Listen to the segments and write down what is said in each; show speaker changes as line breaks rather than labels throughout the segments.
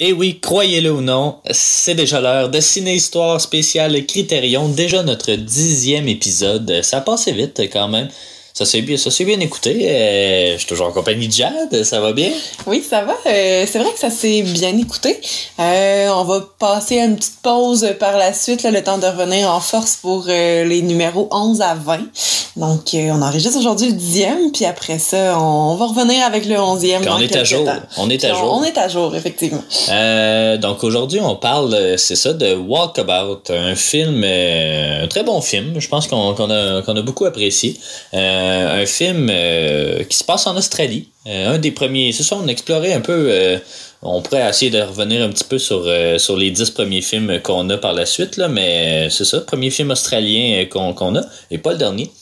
Et oui, croyez-le ou non, c'est déjà l'heure de Ciné-Histoire spéciale Critérion, déjà notre 10e épisode. Ça a passé vite quand même. Ça s'est bien écouté. Je suis toujours en compagnie de Jade, ça va bien?
Oui, ça va. C'est vrai que ça s'est bien écouté. On va passer à une petite pause par la suite, là, le temps de revenir en force pour les numéros 11 à 20. Donc, on enregistre aujourd'hui le 10e, puis après ça, on va revenir avec le 11e.
Puis on est à jour. On est
à jour, effectivement.
Donc aujourd'hui, on parle, c'est ça, de Walkabout, un film, un très bon film. Je pense qu'on a beaucoup apprécié. Un film qui se passe en Australie. Un des premiers. C'est ça, on a exploré un peu. On pourrait essayer de revenir un petit peu sur les 10 premiers films qu'on a par la suite, là, mais c'est ça, premier film australien qu'on a, et pas le dernier.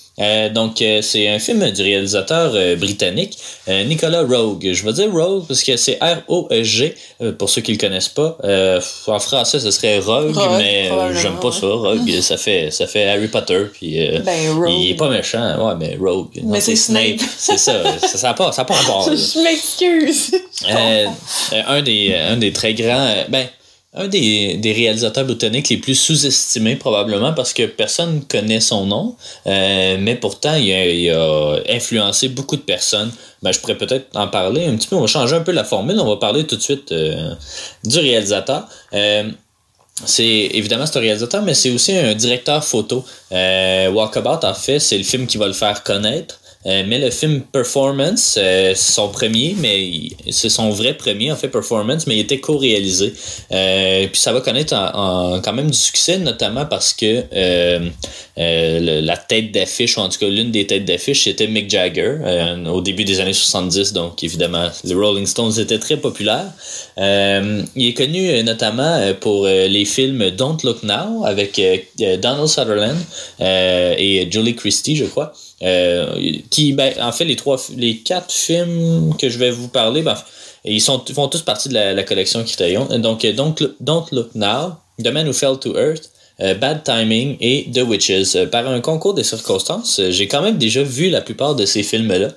Donc c'est un film du réalisateur britannique Nicolas Roeg. Je vais dire Roeg parce que c'est R-O-E-G pour ceux qui le connaissent pas. En français ce serait Rogue, mais j'aime pas ça. Rogue, ça fait Harry Potter, puis il est pas méchant. Ouais, mais Rogue.
Mais c'est Snape.
C'est ça. Ça a pas rapport.
Je m'excuse.
Un des très grands. Un des réalisateurs britanniques les plus sous-estimés probablement parce que personne connaît son nom, mais pourtant il a influencé beaucoup de personnes. Je pourrais peut-être en parler un petit peu. On va changer un peu la formule. On va parler tout de suite du réalisateur. C'est un réalisateur, mais c'est aussi un directeur photo. Walkabout, en fait, c'est le film qui va le faire connaître. Mais le film Performance, c'est son premier, mais c'est son vrai premier, en fait, Performance, mais il était co-réalisé. Puis ça va connaître quand même du succès, notamment parce que la tête d'affiche, ou en tout cas l'une des têtes d'affiche, c'était Mick Jagger, au début des années 70, donc évidemment, les Rolling Stones étaient très populaires. Il est connu notamment pour les films Don't Look Now, avec Donald Sutherland et Julie Christie, je crois. En fait, les 4 films que je vais vous parler, ils font tous partie de la collection Criterion. Donc, Don't Look Now, The Man Who Fell to Earth, Bad Timing et The Witches. Par un concours de circonstances, j'ai quand même déjà vu la plupart de ces films-là,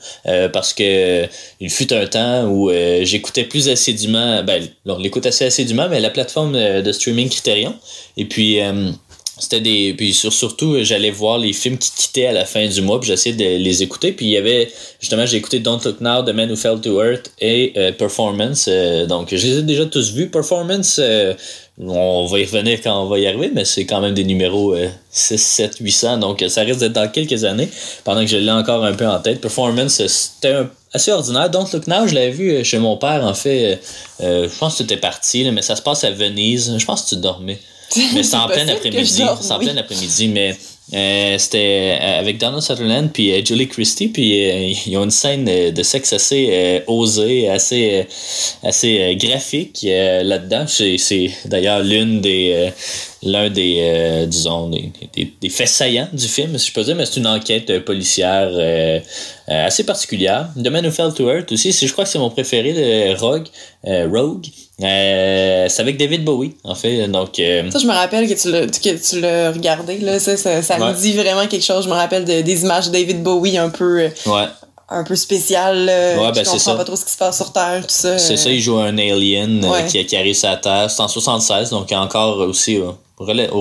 parce que il fut un temps où j'écoutais plus assidûment, on l'écoute assez assidûment, mais la plateforme de streaming Criterion. Et puis puis surtout j'allais voir les films qui quittaient à la fin du mois, puis j'essayais de les écouter, puis il y avait justement, j'ai écouté Don't Look Now, The Man Who Fell to Earth et Performance, donc je les ai déjà tous vus. Performance, on va y revenir quand on va y arriver, mais c'est quand même des numéros 6, 7, 800, donc ça risque d'être dans quelques années, pendant que je l'ai encore un peu en tête. Performance, c'était assez ordinaire. Don't Look Now, je l'avais vu chez mon père, en fait, je pense que tu étais parti, là, mais ça se passe à Venise, je pense que tu dormais. Mais c'est en plein après-midi. Mais c'était avec Donald Sutherland puis Julie Christie, puis ils ont une scène de sexe assez osée, assez graphique là-dedans. C'est d'ailleurs l'un des disons des faits saillants du film, si je peux dire, mais c'est une enquête policière assez particulière. The Man Who Fell to Earth aussi, je crois que c'est mon préféré de Rogue. C'est avec David Bowie, en fait. Donc
ça, je me rappelle que tu l'as regardé, là. Ça me dit vraiment quelque chose. Je me rappelle des images de David Bowie un peu un peu spécial, qui comprend pas trop ce qui se passe sur Terre, tout ça.
C'est ça, il joue un alien qui arrive sur la Terre. C'est en 76, donc encore aussi au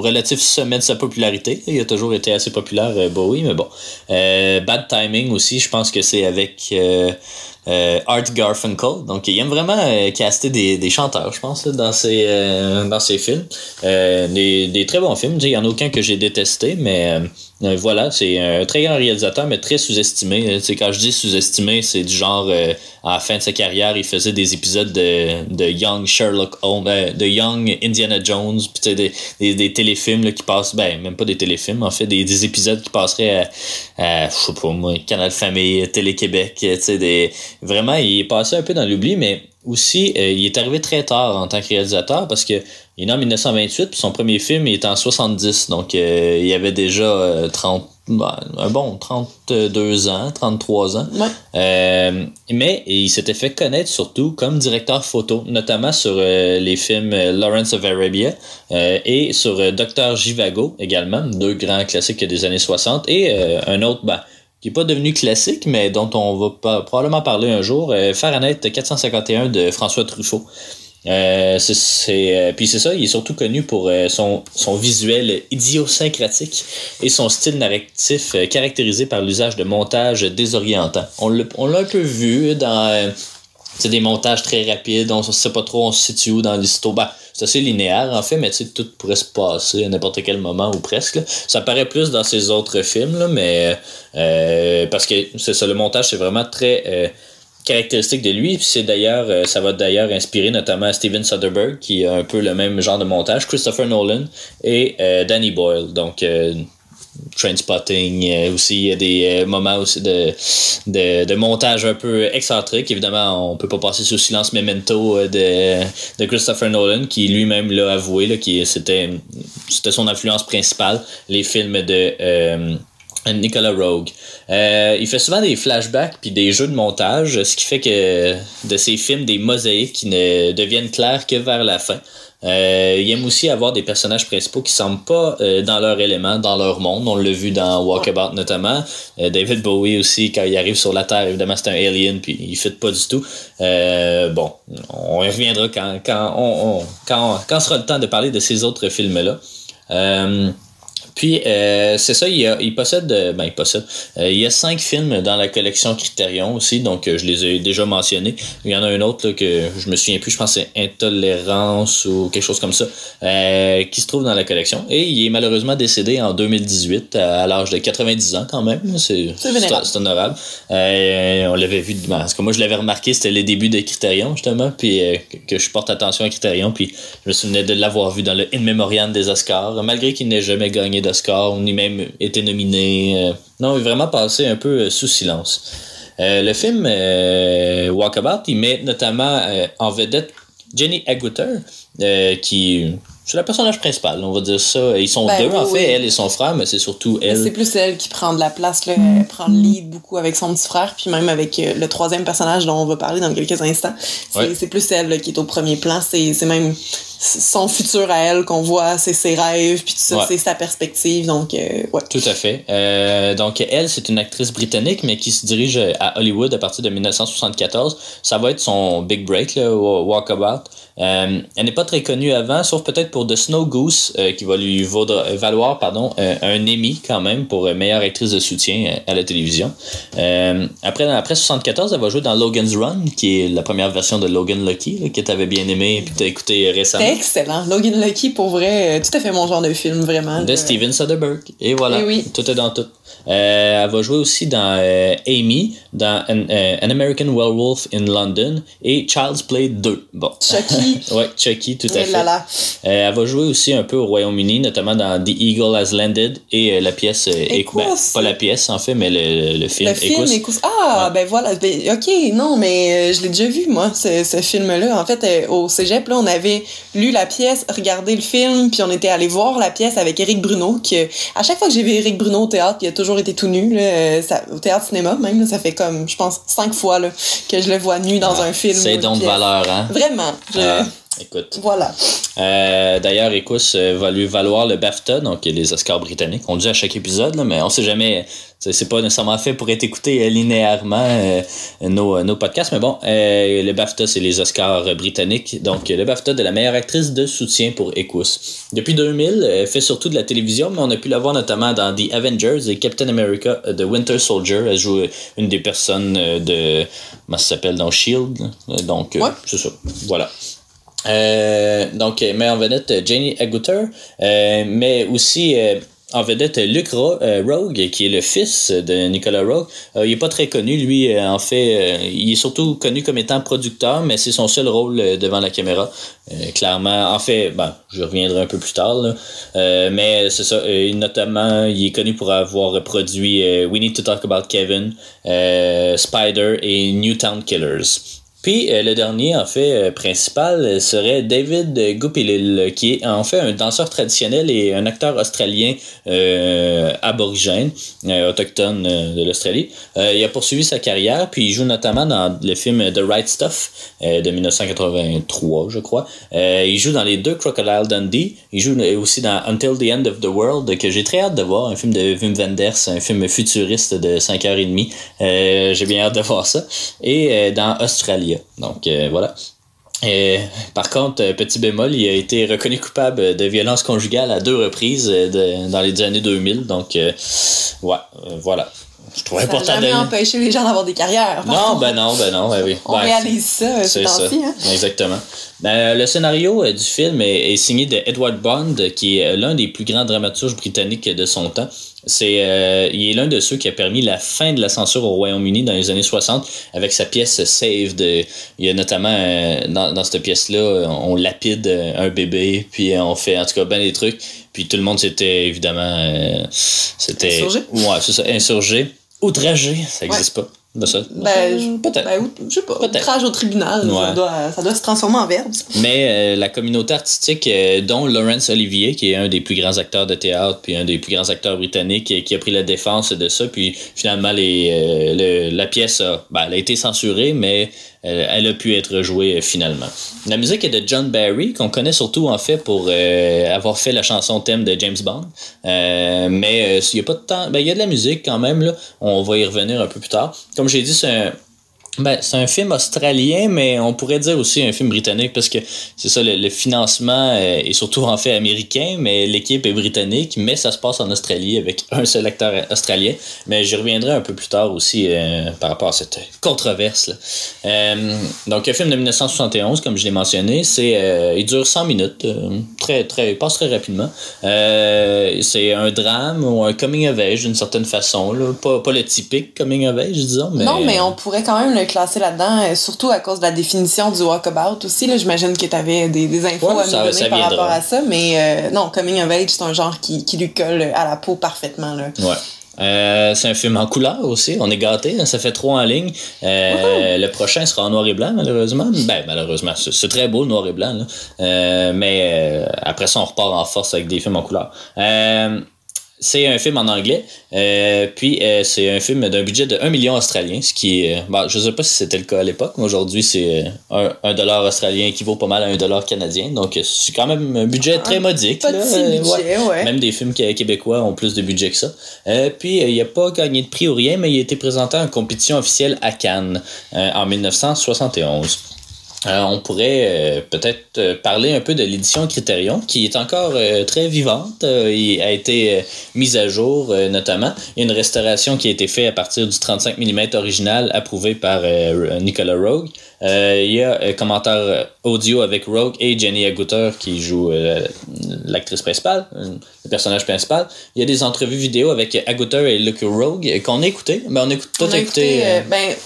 relatif sommet de sa popularité. Il a toujours été assez populaire, Bowie, mais bon. Bad Timing aussi, je pense que c'est avec Art Garfunkel. Donc il aime vraiment caster des chanteurs, je pense, là, dans ses films. Des très bons films. Il n'y en a aucun que j'ai détesté, mais voilà, c'est un très grand réalisateur, mais très sous-estimé. Quand je dis sous-estimé, c'est du genre à la fin de sa carrière, il faisait des épisodes de Young Sherlock Holmes, de Young Indiana Jones, puis des téléfilms là, qui passent, même pas des téléfilms, en fait, des épisodes qui passeraient à je sais pas moi, Canal Famille, Télé-Québec, vraiment, il est passé un peu dans l'oubli, mais aussi, il est arrivé très tard en tant que réalisateur parce que il est né en 1928, puis son premier film il est en 70, donc il avait déjà 32 ans, 33 ans.
Ouais.
Mais il s'était fait connaître surtout comme directeur photo, notamment sur les films Lawrence of Arabia et sur Dr. Zhivago également, 2 grands classiques des années 60, et un autre, qui n'est pas devenu classique, mais dont on va probablement parler un jour, Fahrenheit 451 de François Truffaut. Puis c'est ça, il est surtout connu pour son visuel idiosyncratique et son style narratif caractérisé par l'usage de montages désorientants. On l'a un peu vu dans c'est des montages très rapides, on sait pas trop on se situe où dans l'histoire. Ben, c'est assez linéaire en fait, mais tu sais, tout pourrait se passer à n'importe quel moment ou presque. Là. Ça paraît plus dans ses autres films, là, mais parce que c'est ça, le montage c'est vraiment très caractéristique de lui. Puis c'est d'ailleurs, ça va d'ailleurs inspirer notamment Steven Soderbergh qui a un peu le même genre de montage, Christopher Nolan et Danny Boyle. Donc Trainspotting aussi, il y a des moments aussi de montage un peu excentrique. Évidemment, on peut pas passer sous silence Memento de Christopher Nolan qui lui-même l'a avoué là, c'était son influence principale, les films de Nicolas Roeg. Il fait souvent des flashbacks puis des jeux de montage, ce qui fait que de ses films des mosaïques qui ne deviennent clairs que vers la fin. Il aime aussi avoir des personnages principaux qui semblent pas dans leur élément, dans leur monde. On l'a vu dans Walkabout notamment. David Bowie aussi, quand il arrive sur la Terre, évidemment c'est un alien puis il fit pas du tout. Bon, on y reviendra quand sera le temps de parler de ces autres films-là. Puis c'est ça, il possède. Il y a 5 films dans la collection Criterion aussi, donc je les ai déjà mentionnés. Il y en a un autre là, que je me souviens plus, je pense que c'est Intolérance ou quelque chose comme ça, qui se trouve dans la collection. Et il est malheureusement décédé en 2018 à l'âge de 90 ans quand même. C'est honorable. On l'avait vu, parce que moi je l'avais remarqué, c'était les débuts de Criterion justement, puis que je porte attention à Criterion, puis je me souvenais de l'avoir vu dans le In Memoriam des Oscars, malgré qu'il n'ait jamais gagné d'Oscar, ni même été nominé. Non, il est vraiment passé un peu sous silence. Le film Walkabout, il met notamment en vedette Jenny Agutter, qui c'est le personnage principal, on va dire ça. Ils sont deux, en fait, elle et son frère, mais c'est surtout elle.
C'est plus elle qui prend de la place, là. Elle prend le lead beaucoup avec son petit frère, puis même avec le troisième personnage dont on va parler dans quelques instants. C'est plus elle là, qui est au premier plan. C'est même son futur à elle qu'on voit, c'est ses rêves, puis tout ça, c'est sa perspective. Donc, ouais.
Tout à fait. Donc, elle, c'est une actrice britannique, mais qui se dirige à Hollywood à partir de 1974. Ça va être son big break, là, Walkabout. Elle n'est pas très connue avant, sauf peut-être pour The Snow Goose, qui va lui valoir un Emmy quand même pour meilleure actrice de soutien à la télévision. Après 74, elle va jouer dans Logan's Run, qui est la première version de Logan Lucky, là, que tu avais bien aimé et que tu as écouté récemment.
Excellent. Logan Lucky, pour vrai, tout à fait mon genre de film, vraiment.
De Steven Soderbergh. Et voilà, tout est dans tout. Elle va jouer aussi dans Amy, dans An American Werewolf in London et Child's Play 2. Bon.
Chucky.
Ouais, Chucky, tout à fait.
Là.
Elle va jouer aussi un peu au Royaume-Uni, notamment dans The Eagle Has Landed et la pièce Equus. Pas la pièce, en fait, mais le film Equus.
Le film Equus. Ah, ben voilà. OK, non, mais je l'ai déjà vu, moi, ce film-là. En fait, au cégep, là, on avait lu la pièce, regardé le film, puis on était allé voir la pièce avec Éric Bruno, à chaque fois que j'ai vu Éric Bruno au théâtre, il a toujours été tout nu, là, au théâtre cinéma même, là, ça fait comme, je pense, 5 fois là, que je le vois nu dans un film.
C'est donc de valeur, hein?
Vraiment.
Écoute.
Voilà.
D'ailleurs, Equus va lui valoir le BAFTA, donc les Oscars britanniques. On le dit à chaque épisode, là, mais on sait jamais. C'est pas nécessairement fait pour être écouté linéairement nos podcasts, mais bon, le BAFTA, c'est les Oscars britanniques. Donc, le BAFTA de la meilleure actrice de soutien pour Equus. Depuis 2000, elle fait surtout de la télévision, mais on a pu la voir notamment dans The Avengers et Captain America The Winter Soldier. Elle joue une des personnes de... Comment ça s'appelle? Dans S.H.I.E.L.D. Donc, c'est ça. Voilà. Donc, met en vedette Jenny Agutter, mais aussi en vedette Luke Roeg, qui est le fils de Nicolas Roeg. Il est pas très connu, lui, en fait, il est surtout connu comme étant producteur, mais c'est son seul rôle devant la caméra. Clairement, en fait, je reviendrai un peu plus tard, là. Mais c'est ça, notamment, il est connu pour avoir produit We Need to Talk About Kevin, Spider et Newtown Killers. Puis le dernier, en fait, principal, serait David Gupilil, qui est en fait un danseur traditionnel et un acteur australien aborigène, autochtone de l'Australie. Il a poursuivi sa carrière, puis il joue notamment dans le film The Right Stuff de 1983, je crois. Il joue dans les 2 Crocodile Dundee. Il joue aussi dans Until the End of the World, que j'ai très hâte de voir, un film de Wim Wenders, un film futuriste de 5h30. J'ai bien hâte de voir ça. Et dans Australia. Donc voilà. Par contre, petit bémol, il a été reconnu coupable de violence conjugale à 2 reprises dans les années 2000. Donc, voilà. Je trouve important
ça n'a jamais empêché les gens d'avoir des carrières.
Non, oui.
On réalise ça ces temps-ci. Hein?
Exactement. Le scénario du film est signé de Edward Bond, qui est l'un des plus grands dramaturges britanniques de son temps. Il est l'un de ceux qui a permis la fin de la censure au Royaume-Uni dans les années 60 avec sa pièce Saved. Il y a notamment, dans cette pièce-là, on lapide un bébé, puis on fait en tout cas bien des trucs. Puis tout le monde s'était évidemment...
insurgé?
Ouais, c'est ça, insurgé. Outragé, ça n'existe pas. De ça.
Peut-être. Je sais pas. Outrage au tribunal, ça doit se transformer en verbe.
Mais la communauté artistique, dont Laurence Olivier, qui est un des plus grands acteurs de théâtre, puis un des plus grands acteurs britanniques, qui a pris la défense de ça, puis finalement la pièce elle a été censurée, mais elle a pu être jouée finalement. La musique est de John Barry, qu'on connaît surtout en fait pour avoir fait la chanson thème de James Bond. Mais il y a pas de temps. Il y a de la musique quand même, là. On va y revenir un peu plus tard. Comme j'ai dit, c'est un film australien, mais on pourrait dire aussi un film britannique parce que c'est ça, le financement est surtout en fait américain, mais l'équipe est britannique, mais ça se passe en Australie avec un seul acteur australien. Mais j'y reviendrai un peu plus tard aussi par rapport à cette controverse là. Donc un film de 1971, comme je l'ai mentionné, il dure 100 minutes, il passe très rapidement. C'est un drame ou un coming of age d'une certaine façon, là. Pas le typique coming of age, disons. Mais...
Non, mais on pourrait quand même le classer là-dedans, surtout à cause de la définition du walkabout aussi. Là, j'imagine que tu avais des infos à nous donner par rapport à ça, mais non, coming of age, c'est un genre qui lui colle à la peau parfaitement. Là.
Ouais. C'est un film en couleur aussi, on est gâtés, ça fait 3 en ligne. Le prochain sera en noir et blanc, malheureusement. Malheureusement, c'est très beau le noir et blanc, là. Mais après ça, on repart en force avec des films en couleur. C'est un film en anglais, puis c'est un film d'un budget de 1 million australien, ce qui est... je sais pas si c'était le cas à l'époque, mais aujourd'hui c'est $1 australien équivaut pas mal à $1 canadien, donc c'est quand même un budget très modique.
Pas de petit budget, ouais.
Même des films québécois ont plus de budget que ça. Puis il n'a pas gagné de prix ou rien, mais il a été présenté en compétition officielle à Cannes en 1971. On pourrait peut-être parler un peu de l'édition Criterion, qui est encore très vivante. Il a été mise à jour, notamment. Il y a une restauration qui a été faite à partir du 35 mm original, approuvé par Nicolas Roeg. Il y a un commentaire audio avec Roeg et Jenny Agutter qui joue l'actrice principale, le personnage principal. Il y a des entrevues vidéo avec Agutter et Luke Roeg qu'on a écouté. On a écouté.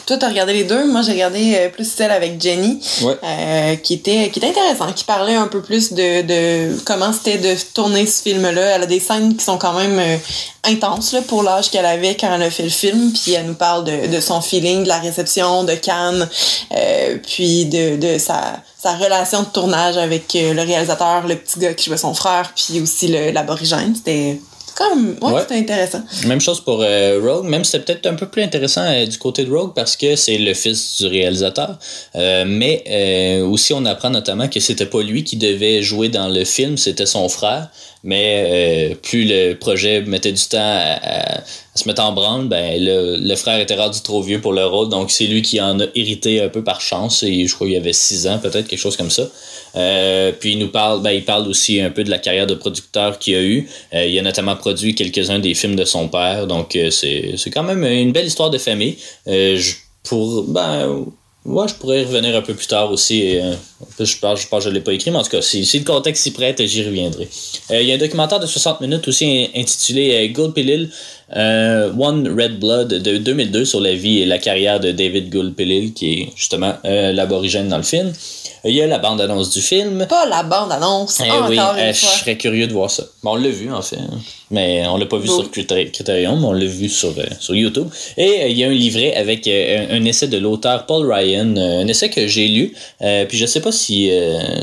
Toi, t'as regardé les deux. Moi, j'ai regardé plus celle avec Jenny, qui était intéressant, qui parlait un peu plus de comment c'était de tourner ce film-là. Elle a des scènes qui sont quand même intenses là, pour l'âge qu'elle avait quand elle a fait le film. Puis elle nous parle de son feeling, de la réception de Cannes, puis de sa relation de tournage avec le réalisateur, le petit gars qui jouait son frère, puis aussi l'aborigène. C'était quand même c'était intéressant.
Même chose pour Roeg, même si c'était peut-être un peu plus intéressant du côté de Roeg parce que c'est le fils du réalisateur, mais aussi on apprend notamment que c'était pas lui qui devait jouer dans le film, c'était son frère, mais plus le projet mettait du temps à se mettre en branle, le frère était rendu trop vieux pour le rôle, donc c'est lui qui en a hérité un peu par chance, et je crois qu'il avait 6 ans peut-être, quelque chose comme ça. Puis il parle aussi un peu de la carrière de producteur qu'il a eu. Il a notamment produit quelques-uns des films de son père, donc c'est quand même une belle histoire de famille. Je pourrais y revenir un peu plus tard aussi. Je pense que je ne l'ai pas écrit, mais en tout cas, si le contexte s'y prête, j'y reviendrai. Il y a un documentaire de 60 minutes aussi intitulé Gulpilil, One Red Blood de 2002 sur la vie et la carrière de David Gulpilil, qui est justement l'aborigène dans le film. Il y a la bande-annonce du film.
Pas la bande-annonce,
oui, je serais curieux de voir ça. On l'a vu, en fait. Mais on l'a pas vu sur Criterion, mais on l'a vu sur YouTube. Et il y a un livret avec un essai de l'auteur Paul Ryan, un essai que j'ai lu. Puis je sais pas si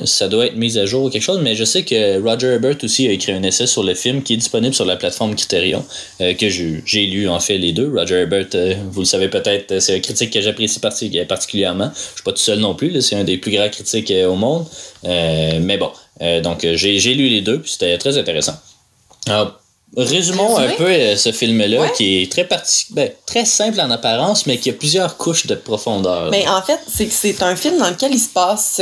ça doit être mis à jour ou quelque chose, mais je sais que Roger Ebert aussi a écrit un essai sur le film qui est disponible sur la plateforme Criterion, que j'ai lu en fait les deux. Roger Ebert, vous le savez peut-être, c'est un critique que j'apprécie particulièrement. Je suis pas tout seul non plus, là, c'est un des plus grands critiques au monde. Mais bon, donc j'ai lu les deux, puis c'était très intéressant. Alors, Résumons un peu ce film-là,
Ouais.
qui est très simple en apparence, mais qui a plusieurs couches de profondeur.
Mais en fait, c'est que c'est un film dans lequel il se passe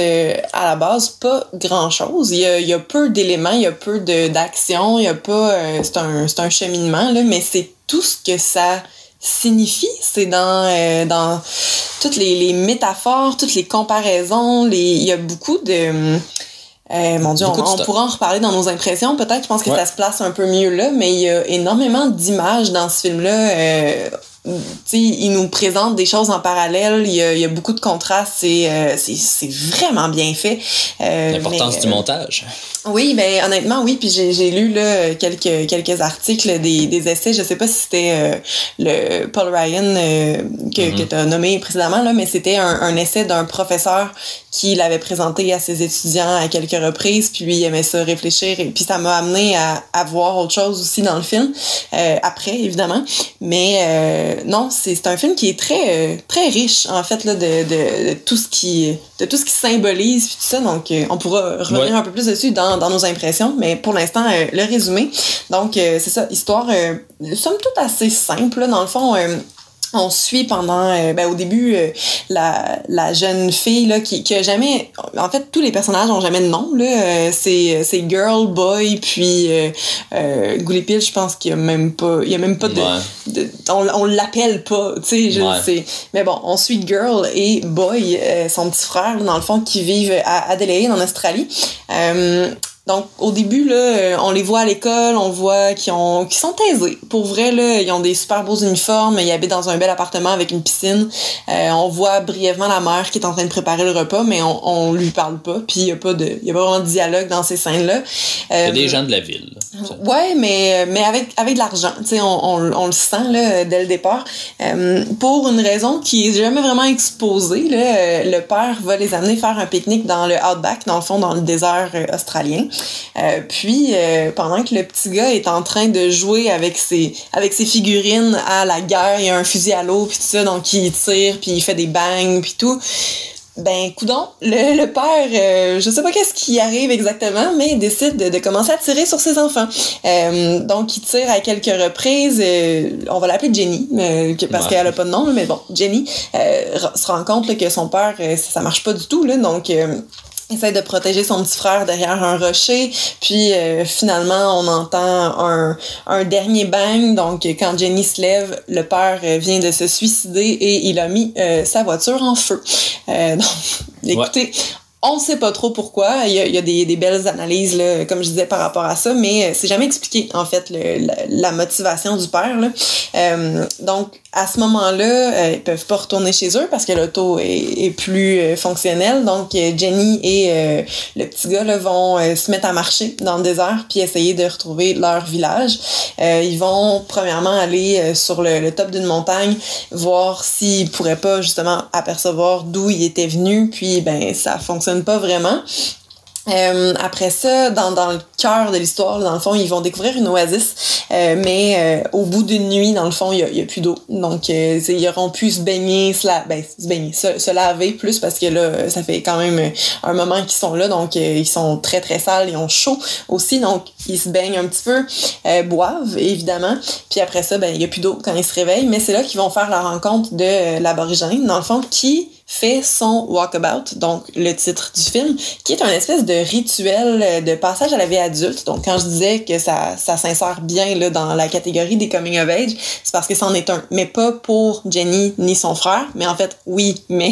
à la base pas grand-chose. Il y a peu d'éléments, il y a peu d'action, il y a pas c'est un cheminement là, mais c'est tout ce que ça signifie, c'est dans toutes les métaphores, toutes les comparaisons, il y a beaucoup de mon Dieu, on pourra en reparler dans nos impressions. Peut-être, je pense que ça se place un peu mieux là, mais il y a énormément d'images dans ce film-là. Il nous présente des choses en parallèle. Il y a beaucoup de contrastes. C'est vraiment bien fait.
L'importance du montage.
Oui, ben honnêtement, oui. Puis j'ai lu là quelques articles, des essais. Je sais pas si c'était le Paul Ryan que tu as nommé précédemment, là, mais c'était un essai d'un professeur qui l'avait présenté à ses étudiants à quelques reprises, puis lui il aimait ça réfléchir, et puis ça m'a amené à voir autre chose aussi dans le film, après évidemment, mais non, c'est un film qui est très riche en fait là de tout ce qui symbolise puis tout ça, donc on pourra revenir un peu plus dessus dans nos impressions, mais pour l'instant le résumé, donc c'est ça, histoire somme toute assez simple là, dans le fond. On suit pendant au début la jeune fille là qui a jamais, en fait tous les personnages ont jamais de nom là, c'est girl, boy, puis Goulet-Pile, je pense qu'il y a même pas de on l'appelle pas, tu sais, sais, mais bon, on suit girl et boy, son petit frère dans le fond, qui vivent à Adélaïde en Australie. Donc, au début, là, on les voit à l'école, on voit qu'ils sont aisés. Pour vrai, là, ils ont des super beaux uniformes, ils habitent dans un bel appartement avec une piscine. On voit brièvement la mère qui est en train de préparer le repas, mais on lui parle pas, puis il y a pas vraiment de dialogue dans ces scènes-là.
Il y a des gens de la ville.
Ouais, mais avec de l'argent, tu sais, on le sent, là, dès le départ. Pour une raison qui est jamais vraiment exposée, là, le père va les amener faire un pique-nique dans le outback, dans le fond, dans le désert australien. Puis pendant que le petit gars est en train de jouer avec ses figurines à la guerre, il y a un fusil à l'eau puis tout ça, donc il tire puis il fait des bangs puis tout. Ben coudonc, le père, je sais pas qu'est-ce qui arrive exactement, mais il décide de commencer à tirer sur ses enfants. Donc il tire à quelques reprises. On va l'appeler Jenny, parce qu'elle a pas de nom, mais bon, Jenny se rend compte là, que son père, ça marche pas du tout là, donc essaie de protéger son petit frère derrière un rocher, puis finalement on entend un dernier bang, donc quand Jenny se lève, le père vient de se suicider et il a mis sa voiture en feu. Donc, écoutez, on sait pas trop pourquoi, il y a des belles analyses là, comme je disais par rapport à ça, mais c'est jamais expliqué en fait la motivation du père là. Donc à ce moment-là, ils peuvent pas retourner chez eux parce que l'auto est plus fonctionnelle. Donc Jenny et le petit gars là, vont se mettre à marcher dans le désert puis essayer de retrouver leur village. Ils vont premièrement aller sur le top d'une montagne, voir s'ils pourraient pas justement apercevoir d'où ils étaient venus, puis ben ça fonctionne pas vraiment. Après ça, dans le cœur de l'histoire, dans le fond, ils vont découvrir une oasis, mais au bout d'une nuit, dans le fond, il y a plus d'eau. Donc, ils auront pu se laver plus parce que là, ça fait quand même un moment qu'ils sont là, donc ils sont très très sales, ils ont chaud aussi, donc ils se baignent un petit peu, boivent évidemment. Puis après ça, ben il y a plus d'eau quand ils se réveillent, mais c'est là qu'ils vont faire la rencontre de l'aborigène, dans le fond, qui fait son walkabout, donc le titre du film, qui est un espèce de rituel de passage à la vie adulte. Donc quand je disais que ça s'insère bien là dans la catégorie des coming of age, c'est parce que c'en est un, mais pas pour Jenny ni son frère, mais en fait oui, mais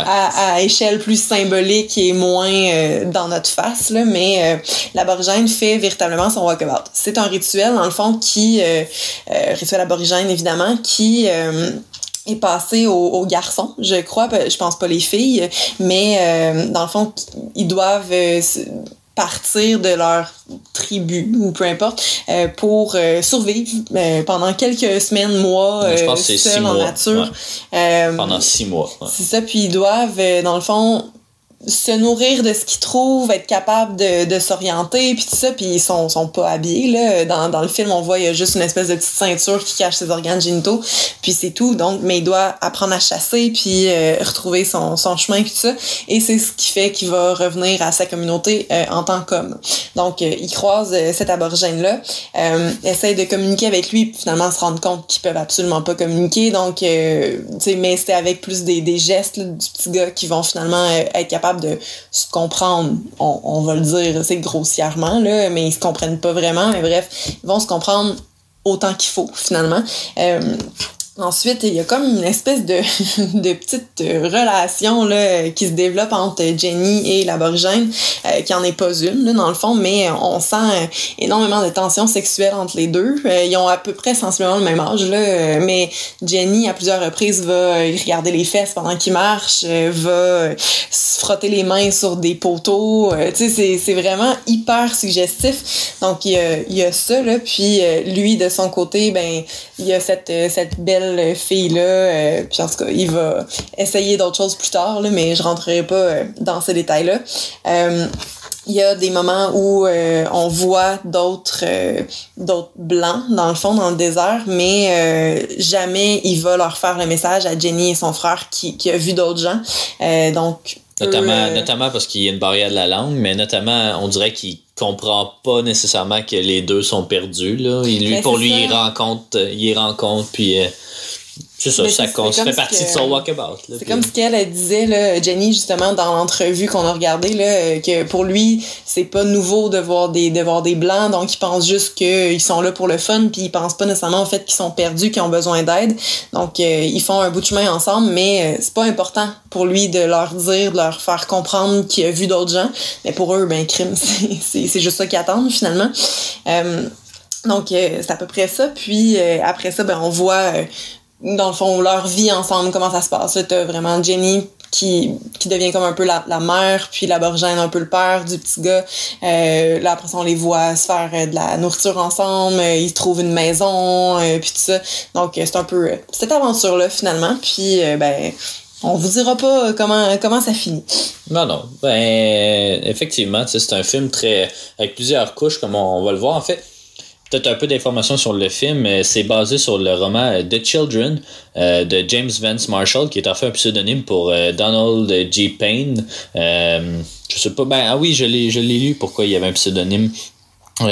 à échelle plus symbolique et moins dans notre face là, mais l'aborigène fait véritablement son walkabout. C'est un rituel dans le fond qui rituel aborigène évidemment qui est passé aux garçons, je crois, je pense pas les filles, mais dans le fond, ils doivent partir de leur tribu ou peu importe pour survivre pendant quelques semaines, mois,
je pense
seuls en nature.
Pendant 6 mois.
C'est ça, puis ils doivent, dans le fond, se nourrir de ce qu'ils trouvent, être capable de s'orienter, puis tout ça, puis ils sont pas habillés, là. Dans le film, on voit, il y a juste une espèce de petite ceinture qui cache ses organes génitaux, puis c'est tout. Donc, mais il doit apprendre à chasser, puis retrouver son chemin, puis tout ça. Et c'est ce qui fait qu'il va revenir à sa communauté en tant qu'homme. Donc, il croise cet aborigène-là, essaye de communiquer avec lui, puis finalement se rendre compte qu'ils peuvent absolument pas communiquer. Donc, tu sais, mais c'est avec plus des gestes là, du petit gars qui vont finalement être capables de se comprendre, on va le dire, c'est grossièrement, là, mais ils se comprennent pas vraiment, mais bref, ils vont se comprendre autant qu'il faut, finalement. Ensuite, il y a comme une espèce de petite relation là, qui se développe entre Jenny et l'aborigène, qui en est pas une, là, dans le fond, mais on sent énormément de tensions sexuelles entre les deux. Ils ont à peu près sensiblement le même âge, là, mais Jenny, à plusieurs reprises, va regarder les fesses pendant qu'il marche, va se frotter les mains sur des poteaux. Tu sais, c'est vraiment hyper suggestif. Donc, il y a ça, là, puis lui, de son côté, ben, il y a cette belle fille-là, puis en tout cas, il va essayer d'autres choses plus tard, là, mais je rentrerai pas dans ces détails-là. Il y a des moments où on voit d'autres blancs, dans le fond, dans le désert, mais jamais il va leur faire le message à Jenny et son frère qui a vu d'autres gens. Donc,
notamment parce qu'il y a une barrière de la langue, mais notamment, on dirait qu'il comprend pas nécessairement que les deux sont perdus, là. Pour lui, il rencontre, puis c'est ça, ça fait partie de son walkabout.
C'est comme ce qu'elle disait, là, Jenny, justement, dans l'entrevue qu'on a regardée, là, que pour lui, c'est pas nouveau de voir des blancs, donc il pense juste qu'ils sont là pour le fun, puis il pense pas nécessairement au fait qu'ils sont perdus, qu'ils ont besoin d'aide. Donc, ils font un bout de chemin ensemble, mais c'est pas important pour lui de leur dire, de leur faire comprendre qu'il a vu d'autres gens. Mais pour eux, ben, crime, c'est juste ça qu'ils attendent, finalement. Donc, c'est à peu près ça. Puis, après ça, ben, on voit... dans le fond, leur vie ensemble, comment ça se passe. Là, t'as vraiment Jenny qui devient comme un peu la mère, puis l'aborigène un peu le père du petit gars. Là, après ça, on les voit se faire de la nourriture ensemble, ils trouvent une maison, puis tout ça. Donc, c'est un peu cette aventure-là, finalement. Puis, ben... on vous dira pas comment ça finit.
Non. Ben, effectivement, c'est un film avec plusieurs couches, comme on va le voir. En fait, peut-être un peu d'informations sur le film. C'est basé sur le roman The Children de James Vance Marshall, qui est en fait un pseudonyme pour Donald G. Payne. Je sais pas. Je l'ai lu. Pourquoi il y avait un pseudonyme?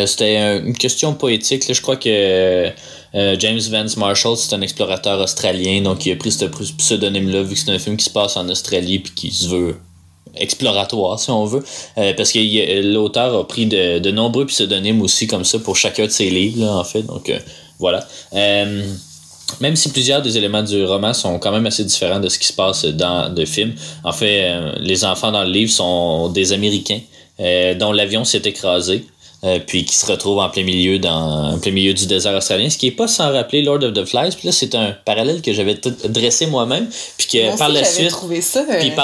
C'était une question poétique. Là. Je crois que James Vance Marshall, c'est un explorateur australien, donc il a pris ce pseudonyme-là, vu que c'est un film qui se passe en Australie puis qui se veut exploratoire, si on veut, parce que l'auteur a pris de nombreux pseudonymes aussi comme ça pour chacun de ses livres, là, en fait, donc voilà. Même si plusieurs des éléments du roman sont quand même assez différents de ce qui se passe dans le film. En fait, les enfants dans le livre sont des Américains dont l'avion s'est écrasé. Puis qui se retrouve en plein milieu du désert australien, ce qui est pas sans rappeler Lord of the Flies. Puis là, c'est un parallèle que j'avais dressé moi-même, puis que par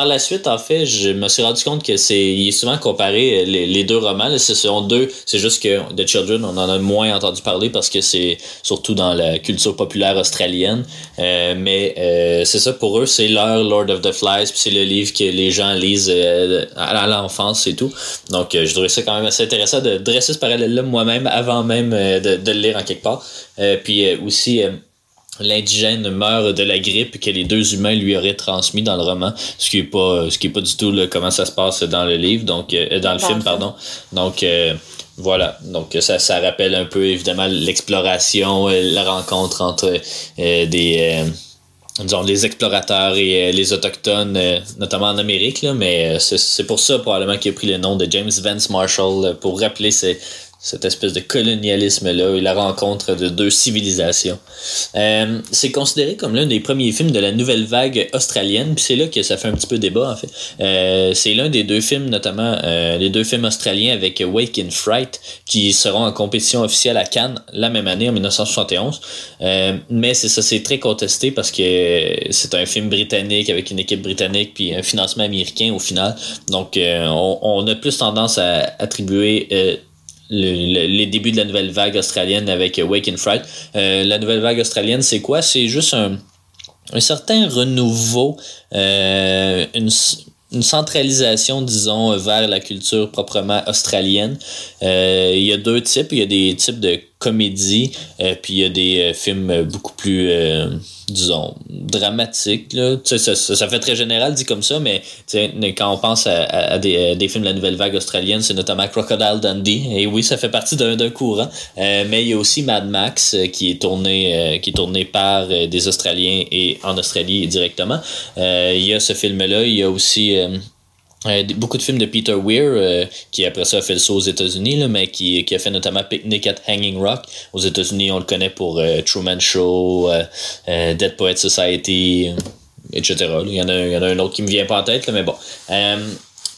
la suite, en fait, je me suis rendu compte que il est souvent comparé les deux romans. Là, c'est juste que The Children, on en a moins entendu parler parce que c'est surtout dans la culture populaire australienne. Mais c'est ça, pour eux, c'est leur Lord of the Flies, puis c'est le livre que les gens lisent à l'enfance et tout. Donc, je trouvais ça quand même assez intéressant de dresser ce parallèle-là moi-même avant même de le lire en quelque part. Puis aussi, l'indigène meurt de la grippe que les deux humains lui auraient transmis dans le roman, ce qui est pas du tout là, comment ça se passe dans le livre, donc dans le film, pardon. Donc voilà, donc ça rappelle un peu évidemment l'exploration, la rencontre entre disons les explorateurs et les autochtones, notamment en Amérique, là, mais c'est pour ça probablement qu'il a pris le nom de James Vance Marshall, pour rappeler cette espèce de colonialisme-là et la rencontre de deux civilisations. C'est considéré comme l'un des premiers films de la nouvelle vague australienne, puis c'est là que ça fait un petit peu débat, en fait. C'est l'un des deux films, notamment les deux films australiens avec Wake in Fright, qui seront en compétition officielle à Cannes la même année, en 1971. Mais c'est très contesté parce que c'est un film britannique avec une équipe britannique puis un financement américain au final. Donc, on a plus tendance à attribuer les débuts de la nouvelle vague australienne avec Wake in Fright. La nouvelle vague australienne, c'est quoi? C'est juste un certain renouveau, une centralisation, disons, vers la culture proprement australienne. Il y a deux types. Il y a des types de comédies, puis il y a des films beaucoup plus, disons, dramatiques. Là. Tu sais, ça fait très général dit comme ça, mais quand on pense à des films de la nouvelle vague australienne, c'est notamment Crocodile Dundee. Et oui, ça fait partie d'un courant. Mais il y a aussi Mad Max qui est tourné par des Australiens et en Australie directement. Il y a ce film-là. Il y a aussi beaucoup de films de Peter Weir qui après ça a fait le saut aux États-Unis, là, mais qui a fait notamment Picnic at Hanging Rock. Aux États-Unis, on le connaît pour Truman Show, Dead Poets Society, etc. Il y en a un autre qui me vient pas en tête, là, mais bon.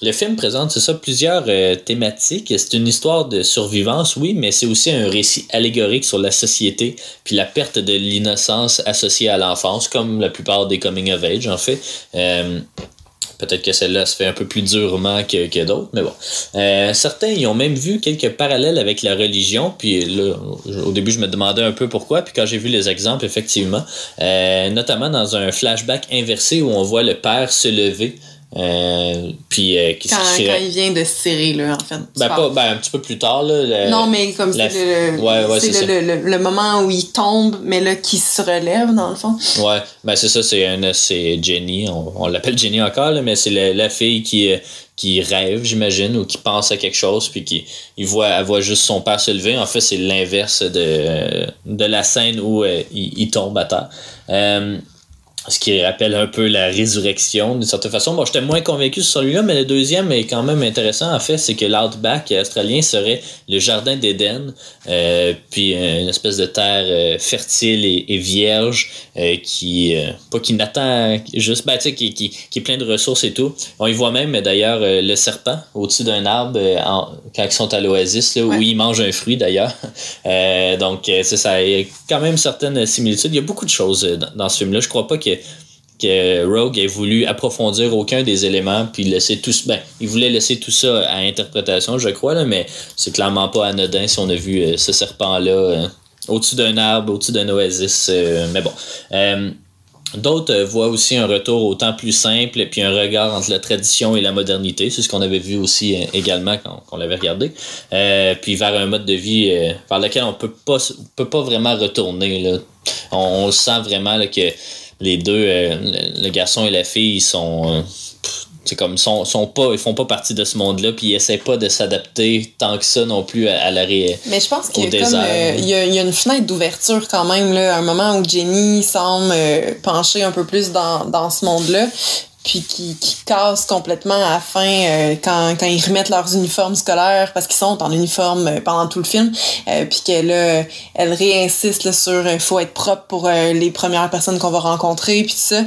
Le film présente, c'est ça, plusieurs thématiques. C'est une histoire de survivance, oui, mais c'est aussi un récit allégorique sur la société puis la perte de l'innocence associée à l'enfance, comme la plupart des coming of age, en fait. Peut-être que celle-là se fait un peu plus durement que d'autres, mais bon. Certains y ont même vu quelques parallèles avec la religion, puis là, au début, je me demandais un peu pourquoi, puis quand j'ai vu les exemples, effectivement, notamment dans un flashback inversé où on voit le père se lever, puis
quand il vient de se tirer, là, en fait.
Un petit peu plus tard, là.
Non, mais comme c'est le moment où il tombe, mais là, qui se relève, dans le fond.
Ouais, ben c'est ça, c'est Jenny, on l'appelle Jenny encore, là, mais c'est la fille qui rêve, j'imagine, ou qui pense à quelque chose, puis elle voit juste son père se lever. En fait, c'est l'inverse de la scène où il tombe à terre. Ce qui rappelle un peu la résurrection d'une certaine façon. Bon, j'étais moins convaincu sur celui-là, mais le deuxième est quand même intéressant. En fait, c'est que l'Outback australien serait le jardin d'Éden, puis une espèce de terre fertile et vierge qui n'attend juste, qui est plein de ressources et tout. On y voit même d'ailleurs le serpent au-dessus d'un arbre quand ils sont à l'Oasis, là, où ils mangent un fruit d'ailleurs. Donc, c'est ça. Il y a quand même certaines similitudes. Il y a beaucoup de choses dans ce film-là. Je crois pas que Rogue ait voulu approfondir aucun des éléments puis laisser tout il voulait laisser tout ça à interprétation, je crois, là, mais c'est clairement pas anodin si on a vu ce serpent-là au-dessus d'un arbre, au-dessus d'un oasis, mais bon. D'autres voient aussi un retour au temps plus simple puis un regard entre la tradition et la modernité. C'est ce qu'on avait vu aussi également quand on l'avait regardé. Puis vers un mode de vie vers lequel on peut pas vraiment retourner, là. On le sent vraiment là, que les deux, le garçon et la fille, ils sont... c'est comme ils font pas partie de ce monde-là, puis ils essaient pas de s'adapter tant que ça non plus à la
Mais je pense qu'il y a une fenêtre d'ouverture quand même, là, un moment où Jenny semble pencher un peu plus dans ce monde-là, puis qui casse complètement à la fin quand ils remettent leurs uniformes scolaires parce qu'ils sont en uniforme pendant tout le film, puis qu'elle réinsiste là, sur faut être propre pour les premières personnes qu'on va rencontrer puis tout ça,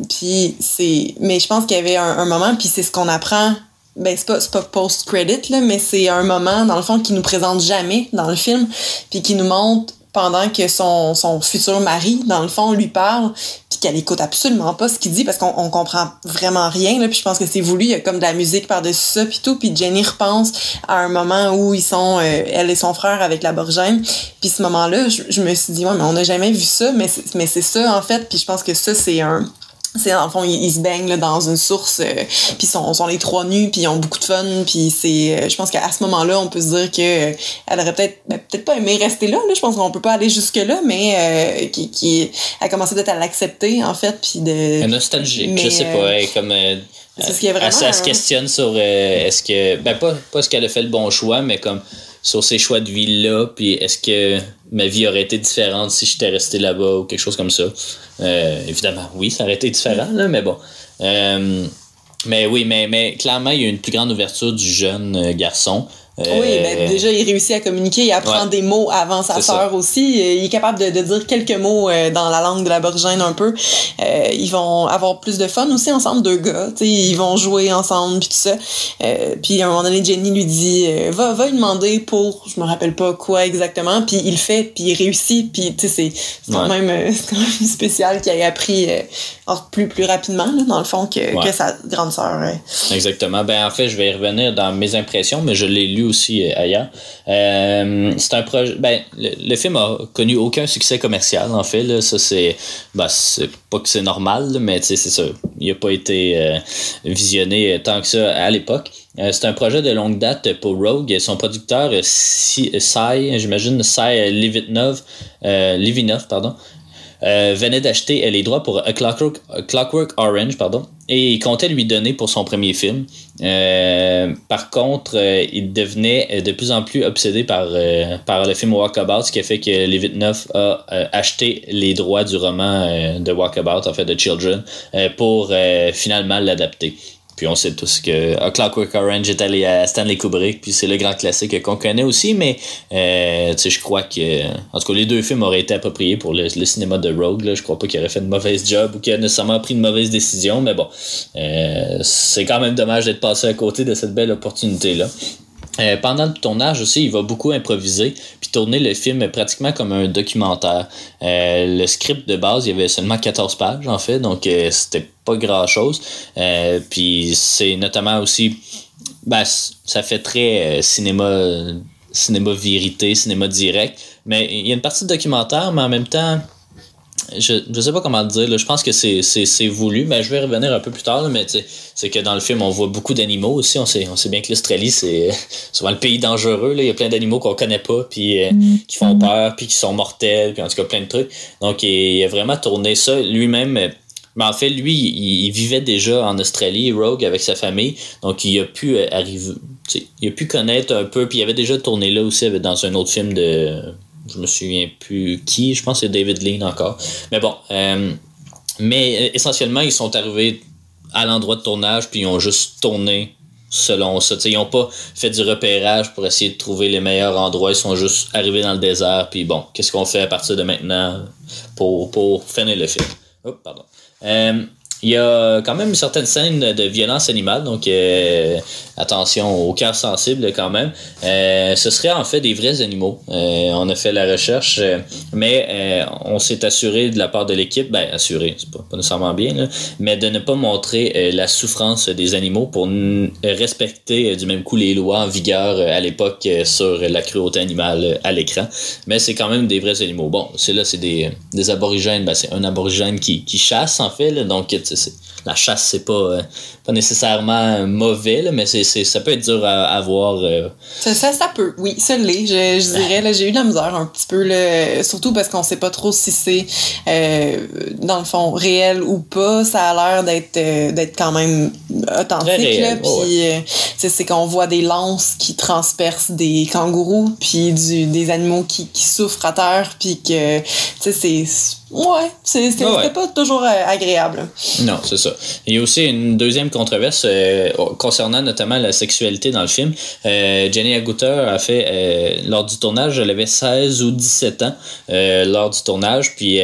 puis mais je pense qu'il y avait un moment, puis c'est ce qu'on apprend. Ben c'est pas post-credit là, mais c'est un moment dans le fond qui nous présente jamais dans le film, puis qui nous montre pendant que son futur mari dans le fond lui parle, puis qu'elle écoute absolument pas ce qu'il dit parce qu'on comprend vraiment rien là, puis je pense que c'est voulu, il y a comme de la musique par-dessus ça puis tout, puis Jenny repense à un moment où ils sont elle et son frère avec l'aborigène, puis ce moment-là je me suis dit ouais mais on n'a jamais vu ça, mais c'est ça en fait, puis je pense que ça c'est dans le fond ils se baignent là, dans une source, puis sont les trois nus, puis ils ont beaucoup de fun, puis c'est je pense qu'à ce moment-là on peut se dire que elle aurait peut-être pas aimé rester là, je pense qu'on peut pas aller jusque là, mais qui a commencé d'être à l'accepter en fait, puis de
nostalgique, je sais pas, comme
c'est ce qu'il y a vraiment,
elle se questionne sur est-ce que pas est-ce qu'elle a fait le bon choix, mais comme sur ses choix de vie là, puis est-ce que ma vie aurait été différente si j'étais resté là-bas ou quelque chose comme ça. Évidemment, oui, ça aurait été différent, là, mais bon. Mais oui, mais clairement, il y a une plus grande ouverture du jeune garçon.
Oui, ben déjà, il réussit à communiquer, il apprend des mots avant sa sœur aussi. Il est capable de dire quelques mots dans la langue de l'aborigène un peu. Ils vont avoir plus de fun aussi ensemble, deux gars. T'sais, ils vont jouer ensemble, puis tout ça. Puis à un moment donné, Jenny lui dit va lui demander pour, je me rappelle pas quoi exactement, puis il le fait, puis il réussit, puis tu sais, c'est quand même spécial qu'il ait appris plus rapidement, là, dans le fond, que sa grande sœur.
Exactement. Ben en fait, je vais y revenir dans mes impressions, mais je l'ai lu aussi ailleurs. C'est un projet. Ben, le film a connu aucun succès commercial, en fait. Là. Ça, c'est pas que c'est normal, là, mais c'est ça. Il n'a pas été visionné tant que ça à l'époque. C'est un projet de longue date pour Rogue. Son producteur, Cy Levinov, venait d'acheter les droits pour A Clockwork Orange, et il comptait lui donner pour son premier film. Par contre, il devenait de plus en plus obsédé par le film Walkabout, ce qui a fait que Levinov a acheté les droits du roman de Walkabout, en fait, de Children, pour finalement l'adapter. Puis on sait tous que A Clockwork Orange est allé à Stanley Kubrick, puis c'est le grand classique qu'on connaît aussi, mais je crois que, en tout cas, les deux films auraient été appropriés pour le cinéma de Rogue. Là. Je crois pas qu'il aurait fait de mauvaise job ou qu'il a nécessairement pris de mauvaise décision, mais bon, c'est quand même dommage d'être passé à côté de cette belle opportunité-là. Pendant le tournage aussi, il va beaucoup improviser puis tourner le film pratiquement comme un documentaire. Le script de base, il y avait seulement 14 pages en fait, donc c'était pas grand-chose. Puis c'est notamment aussi, ça fait très cinéma vérité, cinéma direct, mais il y a une partie de documentaire, mais en même temps, je sais pas comment le dire, là. Je pense que c'est voulu, mais je vais revenir un peu plus tard, là, mais c'est que dans le film on voit beaucoup d'animaux aussi. On sait bien que l'Australie c'est souvent le pays dangereux, là. Il y a plein d'animaux qu'on connaît pas, puis qui font peur, puis qui sont mortels, puis en tout cas plein de trucs. Donc il a vraiment tourné ça lui-même. Mais en fait, lui, il vivait déjà en Australie, Rogue, avec sa famille. Donc, il a pu arriver, il a pu connaître un peu. Puis, il avait déjà tourné là aussi dans un autre film de... Je me souviens plus qui. Je pense que c'est David Lean encore. Mais bon. Mais essentiellement, ils sont arrivés à l'endroit de tournage, puis ils ont juste tourné selon ça. T'sais, ils n'ont pas fait du repérage pour essayer de trouver les meilleurs endroits. Ils sont juste arrivés dans le désert. Puis bon, qu'est-ce qu'on fait à partir de maintenant pour finir le film? Oh, pardon. Il y a quand même une certaine scène de violence animale, donc attention au cœur sensible quand même. Ce serait en fait des vrais animaux. On a fait la recherche, mais on s'est assuré de la part de l'équipe, assuré, c'est pas nécessairement bien, là, mais de ne pas montrer la souffrance des animaux pour respecter du même coup les lois en vigueur à l'époque sur la cruauté animale à l'écran. Mais c'est quand même des vrais animaux. Bon, c'est des aborigènes, c'est un aborigène qui chasse en fait, là, donc la chasse c'est pas nécessairement mauvais, là, mais ça peut être dur à voir.
Ça peut, oui, ça l'est. Je dirais, là, j'ai eu de la misère un petit peu, là, surtout parce qu'on sait pas trop si c'est dans le fond réel ou pas. Ça a l'air d'être quand même authentique, là. Puis c'est qu'on voit des lances qui transpercent des kangourous, puis des animaux qui souffrent à terre, puis que c'était pas toujours agréable.
Non, c'est ça. Il y a aussi une deuxième controverse concernant notamment la sexualité dans le film. Jenny Agutter a fait, lors du tournage, elle avait 16 ou 17 ans lors du tournage, puis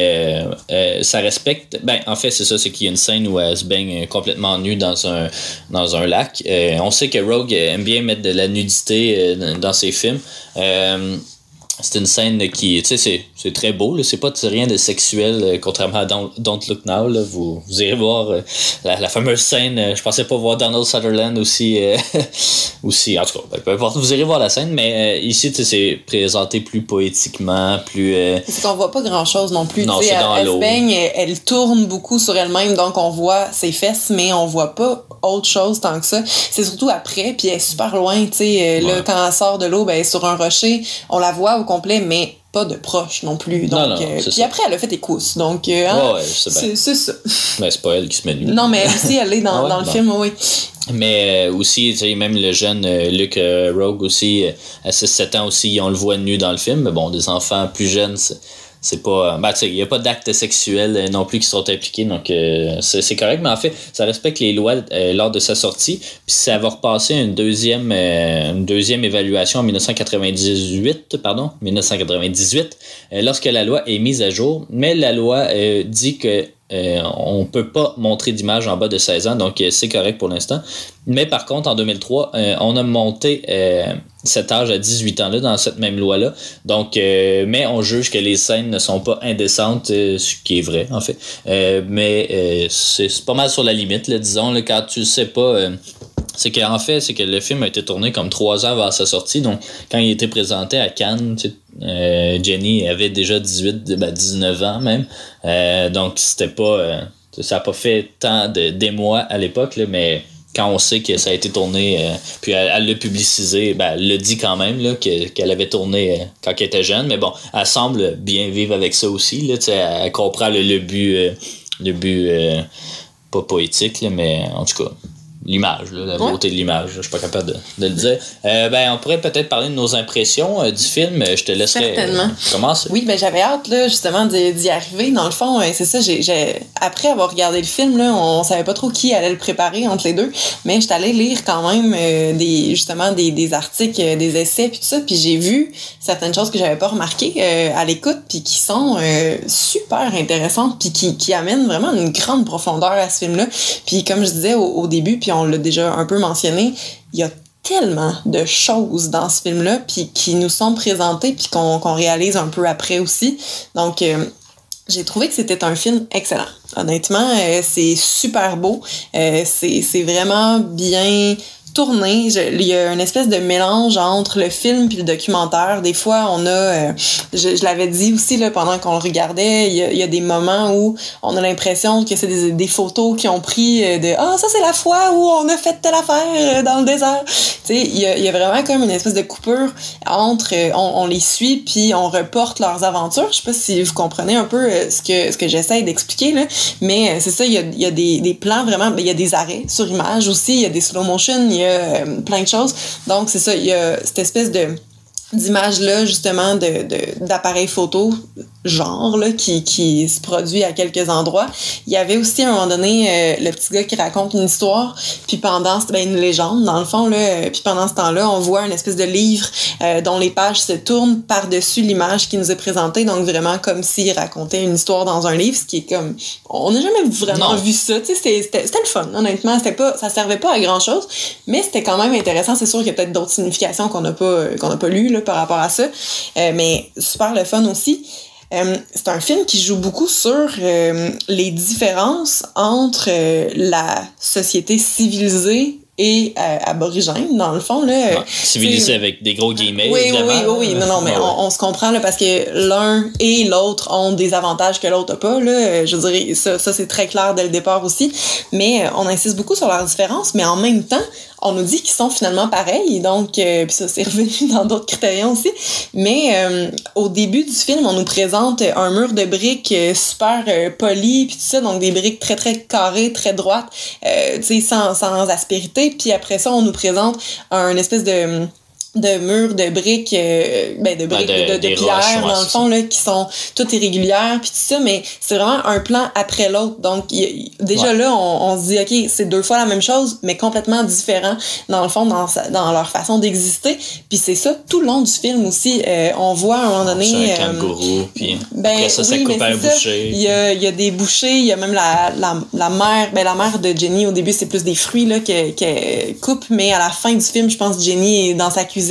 ça respecte... en fait, c'est ça, c'est qu'il y a une scène où elle se baigne complètement nue dans un lac. On sait que Rogue aime bien mettre de la nudité dans ses films. C'est une scène qui, c'est très beau, là. C'est pas rien de sexuel, contrairement à Don't Look Now, là. Vous irez voir la fameuse scène. Je pensais pas voir Donald Sutherland aussi, en tout cas, peu importe. Vous irez voir la scène, mais ici, c'est présenté plus poétiquement, plus...
C'est qu'on voit pas grand-chose non plus.
Non, c'est dans
elle
l'eau.
Se baigne, elle tourne beaucoup sur elle-même, donc on voit ses fesses, mais on voit pas autre chose tant que ça. C'est surtout après, puis elle est super loin, là, quand elle sort de l'eau, sur un rocher, on la voit au complet, mais pas de proche non plus. Donc, puis après, elle a fait des cousses. Donc, c'est ça.
Mais c'est pas elle qui se met nue.
Non, mais elle aussi, elle est dans le film, oui.
Mais aussi, même le jeune Luke Rogue aussi, à 6-7 ans aussi, on le voit nu dans le film. Mais bon, des enfants plus jeunes, c'est pas... il n'y a pas d'actes sexuels non plus qui sont impliqués, donc c'est correct. Mais en fait, ça respecte les lois lors de sa sortie. Puis ça va repasser une deuxième évaluation en 1998, lorsque la loi est mise à jour. Mais la loi dit que on peut pas montrer d'image en bas de 16 ans, donc c'est correct pour l'instant. Mais par contre, en 2003, on a monté cet âge à 18 ans là dans cette même loi-là. Donc, mais on juge que les scènes ne sont pas indécentes, ce qui est vrai en fait. Mais c'est pas mal sur la limite, là, disons, là, quand tu sais pas C'est qu'en fait, c'est que le film a été tourné comme 3 ans avant sa sortie. Donc, quand il a été présenté à Cannes, Jenny avait déjà 19 ans même. Donc, c'était pas... ça a pas fait tant d'émoi à l'époque, là, mais quand on sait que ça a été tourné, puis elle l'a publicisé, elle le dit quand même là, qu'elle avait tourné quand elle était jeune. Mais bon, elle semble bien vivre avec ça aussi. Là, elle comprend le but, pas poétique, là, mais en tout cas... l'image, là, la beauté de l'image, je suis pas capable de le dire. On pourrait peut-être parler de nos impressions du film. Je te laisserai commencer.
Oui, j'avais hâte là, justement d'y arriver. Dans le fond, c'est ça, après avoir regardé le film, là, on savait pas trop qui allait le préparer entre les deux, mais j'étais allée lire quand même des articles, des essais puis tout ça, puis j'ai vu certaines choses que j'avais pas remarquées à l'écoute, puis qui sont super intéressantes, puis qui amènent vraiment une grande profondeur à ce film-là. Puis comme je disais au début, puis on l'a déjà un peu mentionné, il y a tellement de choses dans ce film-là, puis qui nous sont présentées, puis qu'on réalise un peu après aussi. Donc, j'ai trouvé que c'était un film excellent. Honnêtement, c'est super beau. C'est vraiment bien tourné. Il y a une espèce de mélange entre le film puis le documentaire. Des fois, on a... je l'avais dit aussi là, pendant qu'on le regardait, il y a des moments où on a l'impression que c'est des photos qu'ils ont pris de « Ah, ça c'est la fois où on a fait telle affaire dans le désert! » Tu sais, il y a vraiment comme une espèce de coupure entre... on les suit puis on reporte leurs aventures. Je sais pas si vous comprenez un peu ce que j'essaie d'expliquer, là, mais c'est ça, il y a des plans vraiment... Il y a des arrêts sur image aussi, il y a des slow motion, il y a plein de choses. Donc, c'est ça, il y a cette espèce d'image-là, justement, d'appareil photo, genre, là, qui se produit à quelques endroits. Il y avait aussi, à un moment donné, le petit gars qui raconte une histoire, puis c'était une légende, dans le fond, là, puis pendant ce temps-là, on voit une espèce de livre dont les pages se tournent par-dessus l'image qui nous est présentée, donc vraiment comme s'il racontait une histoire dans un livre, ce qui est comme... On n'a jamais vraiment vu ça, tu sais, c'était le fun, honnêtement, ça servait pas à grand-chose, mais c'était quand même intéressant. C'est sûr qu'il y a peut-être d'autres significations qu'on n'a pas lues, là, par rapport à ça, mais super le fun aussi. C'est un film qui joue beaucoup sur les différences entre la société civilisée et aborigène, dans le fond, là.
Civilisé avec des gros guillemets, évidemment.
Oui. Non, mais on se comprend, là, parce que l'un et l'autre ont des avantages que l'autre n'a pas, là. Je dirais, ça c'est très clair dès le départ aussi. Mais on insiste beaucoup sur leurs différences, mais en même temps, on nous dit qu'ils sont finalement pareils, donc puis ça c'est revenu dans d'autres critériens aussi. Mais au début du film, on nous présente un mur de briques super poli, puis tout ça, donc des briques très très carrées, très droites, tu sais, sans aspérité. Puis après ça, on nous présente un espèce de murs de briques, de pierre, dans le fond, là, qui sont toutes irrégulières, puis tout ça, mais c'est vraiment un plan après l'autre. Donc, déjà là, on se dit, OK, c'est 2 fois la même chose, mais complètement différent, dans le fond, dans leur façon d'exister. Puis c'est ça, tout le long du film aussi, on voit à un moment donné...
C'est un kangourou, puis après ça coupe un boucher.
Il y a des bouchers, il y a même la mère, la mère de Jenny, au début, c'est plus des fruits, là, qu'elle coupe, mais à la fin du film, je pense, Jenny est dans sa cuisine,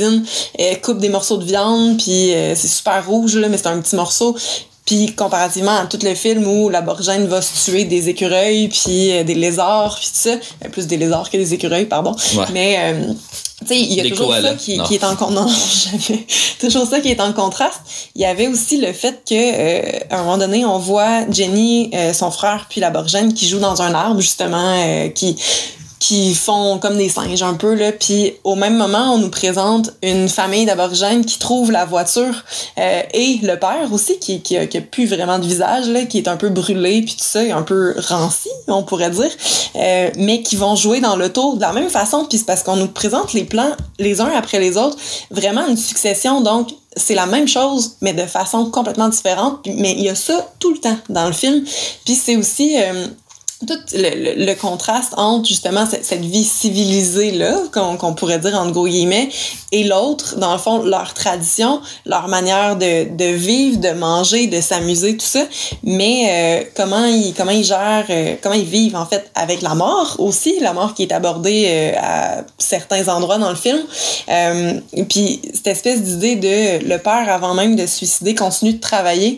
elle coupe des morceaux de viande, puis c'est super rouge, là, mais c'est un petit morceau. Puis comparativement à tout le film où l'aborigène va se tuer des écureuils, puis des lézards, puis tout ça, plus des lézards que des écureuils, pardon. Ouais. Mais tu sais, il y a toujours koalas. Ça qui est en jamais. Toujours ça qui est en contraste. Il y avait aussi le fait que à un moment donné, on voit Jenny, son frère, puis l'aborigène qui jouent dans un arbre, justement, qui font comme des singes un peu, là, puis au même moment, on nous présente une famille d'aborigènes qui trouve la voiture et le père aussi, qui a plus vraiment de visage, là, qui est un peu brûlé, puis tout ça, un peu ranci, on pourrait dire, mais qui vont jouer dans l'auto de la même façon, puis c'est parce qu'on nous présente les plans les uns après les autres, vraiment une succession, donc c'est la même chose, mais de façon complètement différente, mais il y a ça tout le temps dans le film, puis c'est aussi... tout le contraste entre justement cette vie civilisée là qu'on pourrait dire entre gros guillemets et l'autre, dans le fond, leur tradition, leur manière de vivre, de manger, de s'amuser, tout ça, mais comment ils gèrent, comment ils vivent en fait avec la mort aussi, la mort qui est abordée à certains endroits dans le film, puis cette espèce d'idée de le père, avant même de se suicider, continue de travailler.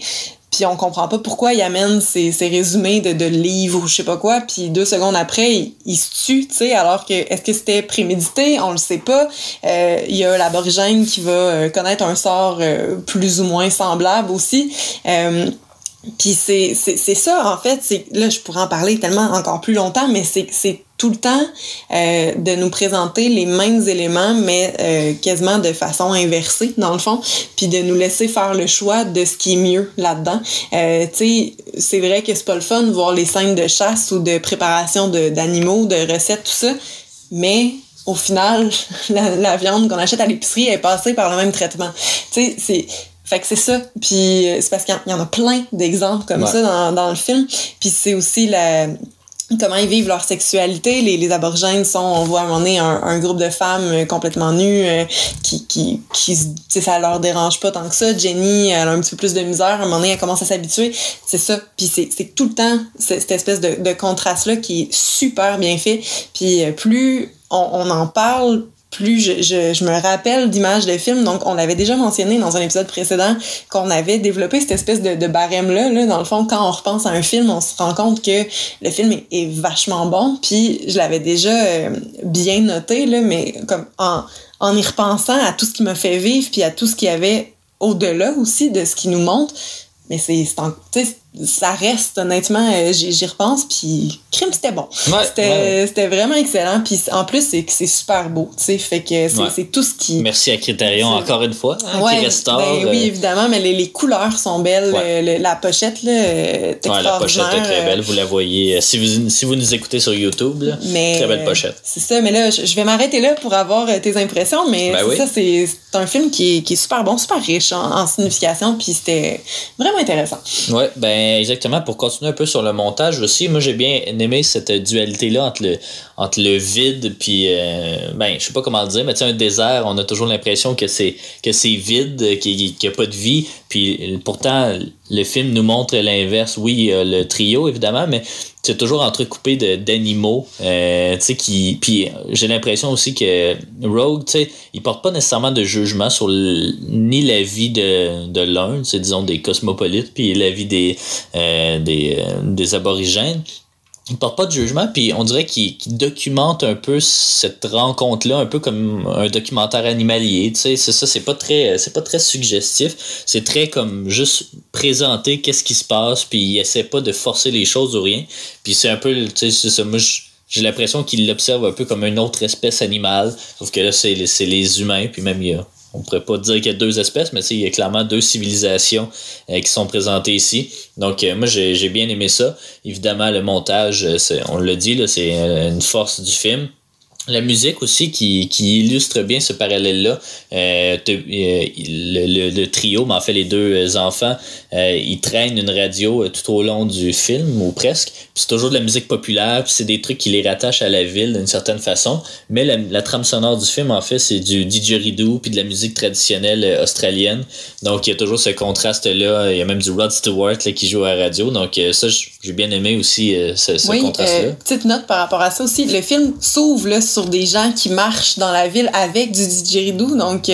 puis on comprend pas pourquoi il amène ces résumés de livres ou je sais pas quoi, puis 2 secondes après, il se tue, tu sais, alors que est-ce que c'était prémédité? On le sait pas. Il y a l'aborigène qui va connaître un sort plus ou moins semblable aussi. Puis c'est ça, en fait, là, je pourrais en parler tellement encore plus longtemps, mais c'est tout le temps de nous présenter les mêmes éléments, mais quasiment de façon inversée, dans le fond, puis de nous laisser faire le choix de ce qui est mieux là-dedans. Tu sais, c'est vrai que c'est pas le fun de voir les scènes de chasse ou de préparation d'animaux, de recettes, tout ça, mais au final, la viande qu'on achète à l'épicerie est passée par le même traitement. Tu sais, fait que c'est ça. Puis c'est parce qu'il y en a plein d'exemples comme ça dans le film. Puis c'est aussi comment ils vivent leur sexualité. Les aborigènes on voit à un moment donné un groupe de femmes complètement nues qui ça leur dérange pas tant que ça. Jenny, elle a un petit peu plus de misère. À un moment donné, elle commence à s'habituer. C'est ça. Puis c'est tout le temps cette espèce de contraste-là qui est super bien fait. Puis plus on en parle, plus je me rappelle d'images de films. Donc, on l'avait déjà mentionné dans un épisode précédent qu'on avait développé cette espèce de barème-là. Là, dans le fond, quand on repense à un film, on se rend compte que le film est vachement bon. Puis, je l'avais déjà bien noté, là, mais comme en y repensant à tout ce qui m'a fait vivre, puis à tout ce qu'il y avait au-delà aussi de ce qu'il nous montre. Mais ça reste, honnêtement, j'y repense, puis crime, c'était bon. C'était vraiment excellent, puis en plus, c'est super beau, tu sais, fait que c'est tout ce qui...
Merci à Criterion, encore une fois, qui restaure.
Oui, évidemment, mais les couleurs sont belles, la pochette, là, est extraordinaire.
La pochette est très belle, vous la voyez, si vous nous écoutez sur YouTube, là, très belle pochette.
C'est ça, mais là, je vais m'arrêter là pour avoir tes impressions, mais c'est un film qui est super bon, super riche en signification, puis c'était vraiment intéressant.
Ouais, exactement. Pour continuer un peu sur le montage aussi, moi j'ai bien aimé cette dualité-là entre le vide puis je sais pas comment le dire, mais tu sais, un désert, on a toujours l'impression que c'est vide, qu'il n'y a pas de vie, puis pourtant le film nous montre l'inverse. Oui, le trio évidemment, mais c'est toujours entrecoupé d'animaux, tu sais, puis j'ai l'impression aussi que Rogue, tu sais, il porte pas nécessairement de jugement sur ni la vie de l'un, c'est disons des cosmopolites, puis la vie des aborigènes. Il porte pas de jugement, puis on dirait qu'il documente un peu cette rencontre-là, un peu comme un documentaire animalier, tu sais, c'est ça, c'est pas très suggestif, c'est très comme juste présenter qu'est-ce qui se passe, puis il essaie pas de forcer les choses ou rien, puis c'est un peu, tu sais, c'est ça, moi j'ai l'impression qu'il l'observe un peu comme une autre espèce animale, sauf que là c'est les humains, puis même on pourrait pas dire qu'il y a 2 espèces, mais il y a clairement 2 civilisations qui sont présentées ici. Donc, moi, j'ai bien aimé ça. Évidemment, le montage, on l'a dit, là, c'est une force du film. La musique aussi qui illustre bien ce parallèle-là. Le trio, mais en fait les 2 enfants, ils traînent une radio tout au long du film, ou presque. Puis c'est toujours de la musique populaire, puis c'est des trucs qui les rattachent à la ville d'une certaine façon. Mais la trame sonore du film, en fait, c'est du didgeridoo, puis de la musique traditionnelle australienne. Donc il y a toujours ce contraste-là. Il y a même du Rod Stewart là, qui joue à la radio. Donc ça, j'ai bien aimé aussi ce contraste-là.
Petite note par rapport à ça aussi. Le film s'ouvre là, sur des gens qui marchent dans la ville avec du didgeridoo, donc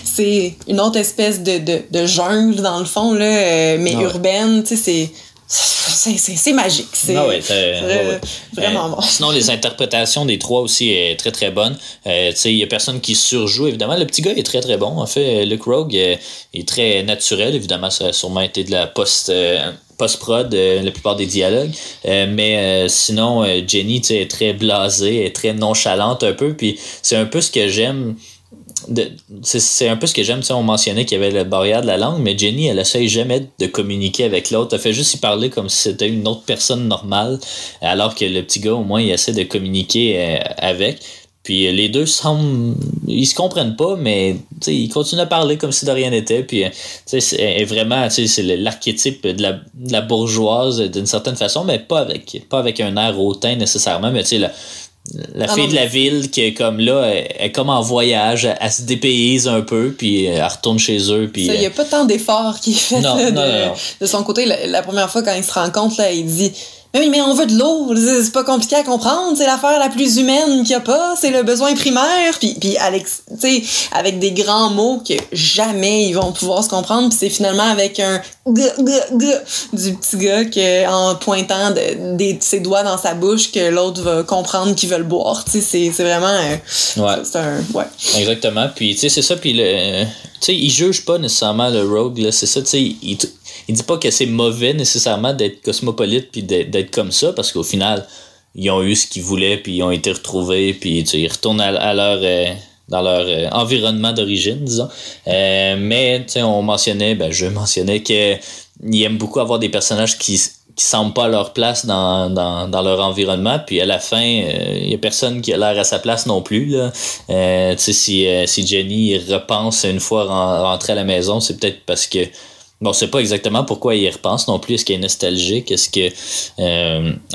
c'est une autre espèce de jungle dans le fond là, mais urbaine, tu sais, c'est magique, c'est vraiment bon.
Sinon les interprétations des 3 aussi est très très bonne. Tu sais, il y a personne qui surjoue évidemment. Le petit gars est très très bon. En fait, Luke Rogue est très naturel. Évidemment, ça a sûrement été de la post-prod, la plupart des dialogues. Mais sinon, Jenny, tu sais, est très blasée, est très nonchalante un peu. Puis c'est un peu ce que j'aime. C'est un peu ce que j'aime, tu sais, on mentionnait qu'il y avait le barrière de la langue, mais Jenny, elle essaye jamais de communiquer avec l'autre, elle fait juste y parler comme si c'était une autre personne normale, alors que le petit gars, au moins, il essaie de communiquer avec. Puis les 2 semblent... Ils se comprennent pas, mais ils continuent à parler comme si de rien n'était. Puis c'est vraiment... C'est l'archétype de la bourgeoise d'une certaine façon, mais pas avec un air hautain nécessairement, mais tu sais, la fille de la ville qui est comme là, elle est comme en voyage, elle se dépayse un peu, puis elle retourne chez eux. Puis
il n'y a pas tant d'efforts qui est fait de son côté. La première fois, quand ils se rencontrent, là, il dit... Mais oui, mais on veut de l'eau, c'est pas compliqué à comprendre, c'est l'affaire la plus humaine qu'il y a pas, c'est le besoin primaire. Puis Alex, tu sais, avec des grands mots que jamais ils vont pouvoir se comprendre, puis c'est finalement avec un du petit gars que en pointant ses doigts dans sa bouche que l'autre va comprendre qu'il veut le boire. Tu sais, c'est vraiment c'est un
Exactement. Puis tu sais, c'est ça, puis tu sais, il juge pas nécessairement le Rogue là, c'est ça, tu sais, il dit pas que c'est mauvais nécessairement d'être cosmopolite puis d'être comme ça, parce qu'au final ils ont eu ce qu'ils voulaient puis ils ont été retrouvés puis tu sais, ils retournent à leur dans leur environnement d'origine, disons. Mais tu sais, je mentionnais que ils aiment beaucoup avoir des personnages qui semblent pas à leur place dans leur environnement, puis à la fin il y a personne qui a l'air à sa place non plus là. Tu sais, si Jenny repense une fois rentrée à la maison, c'est peut-être parce que bon, on sait pas exactement pourquoi il y repense non plus. Est-ce qu'il est nostalgique? Est-ce que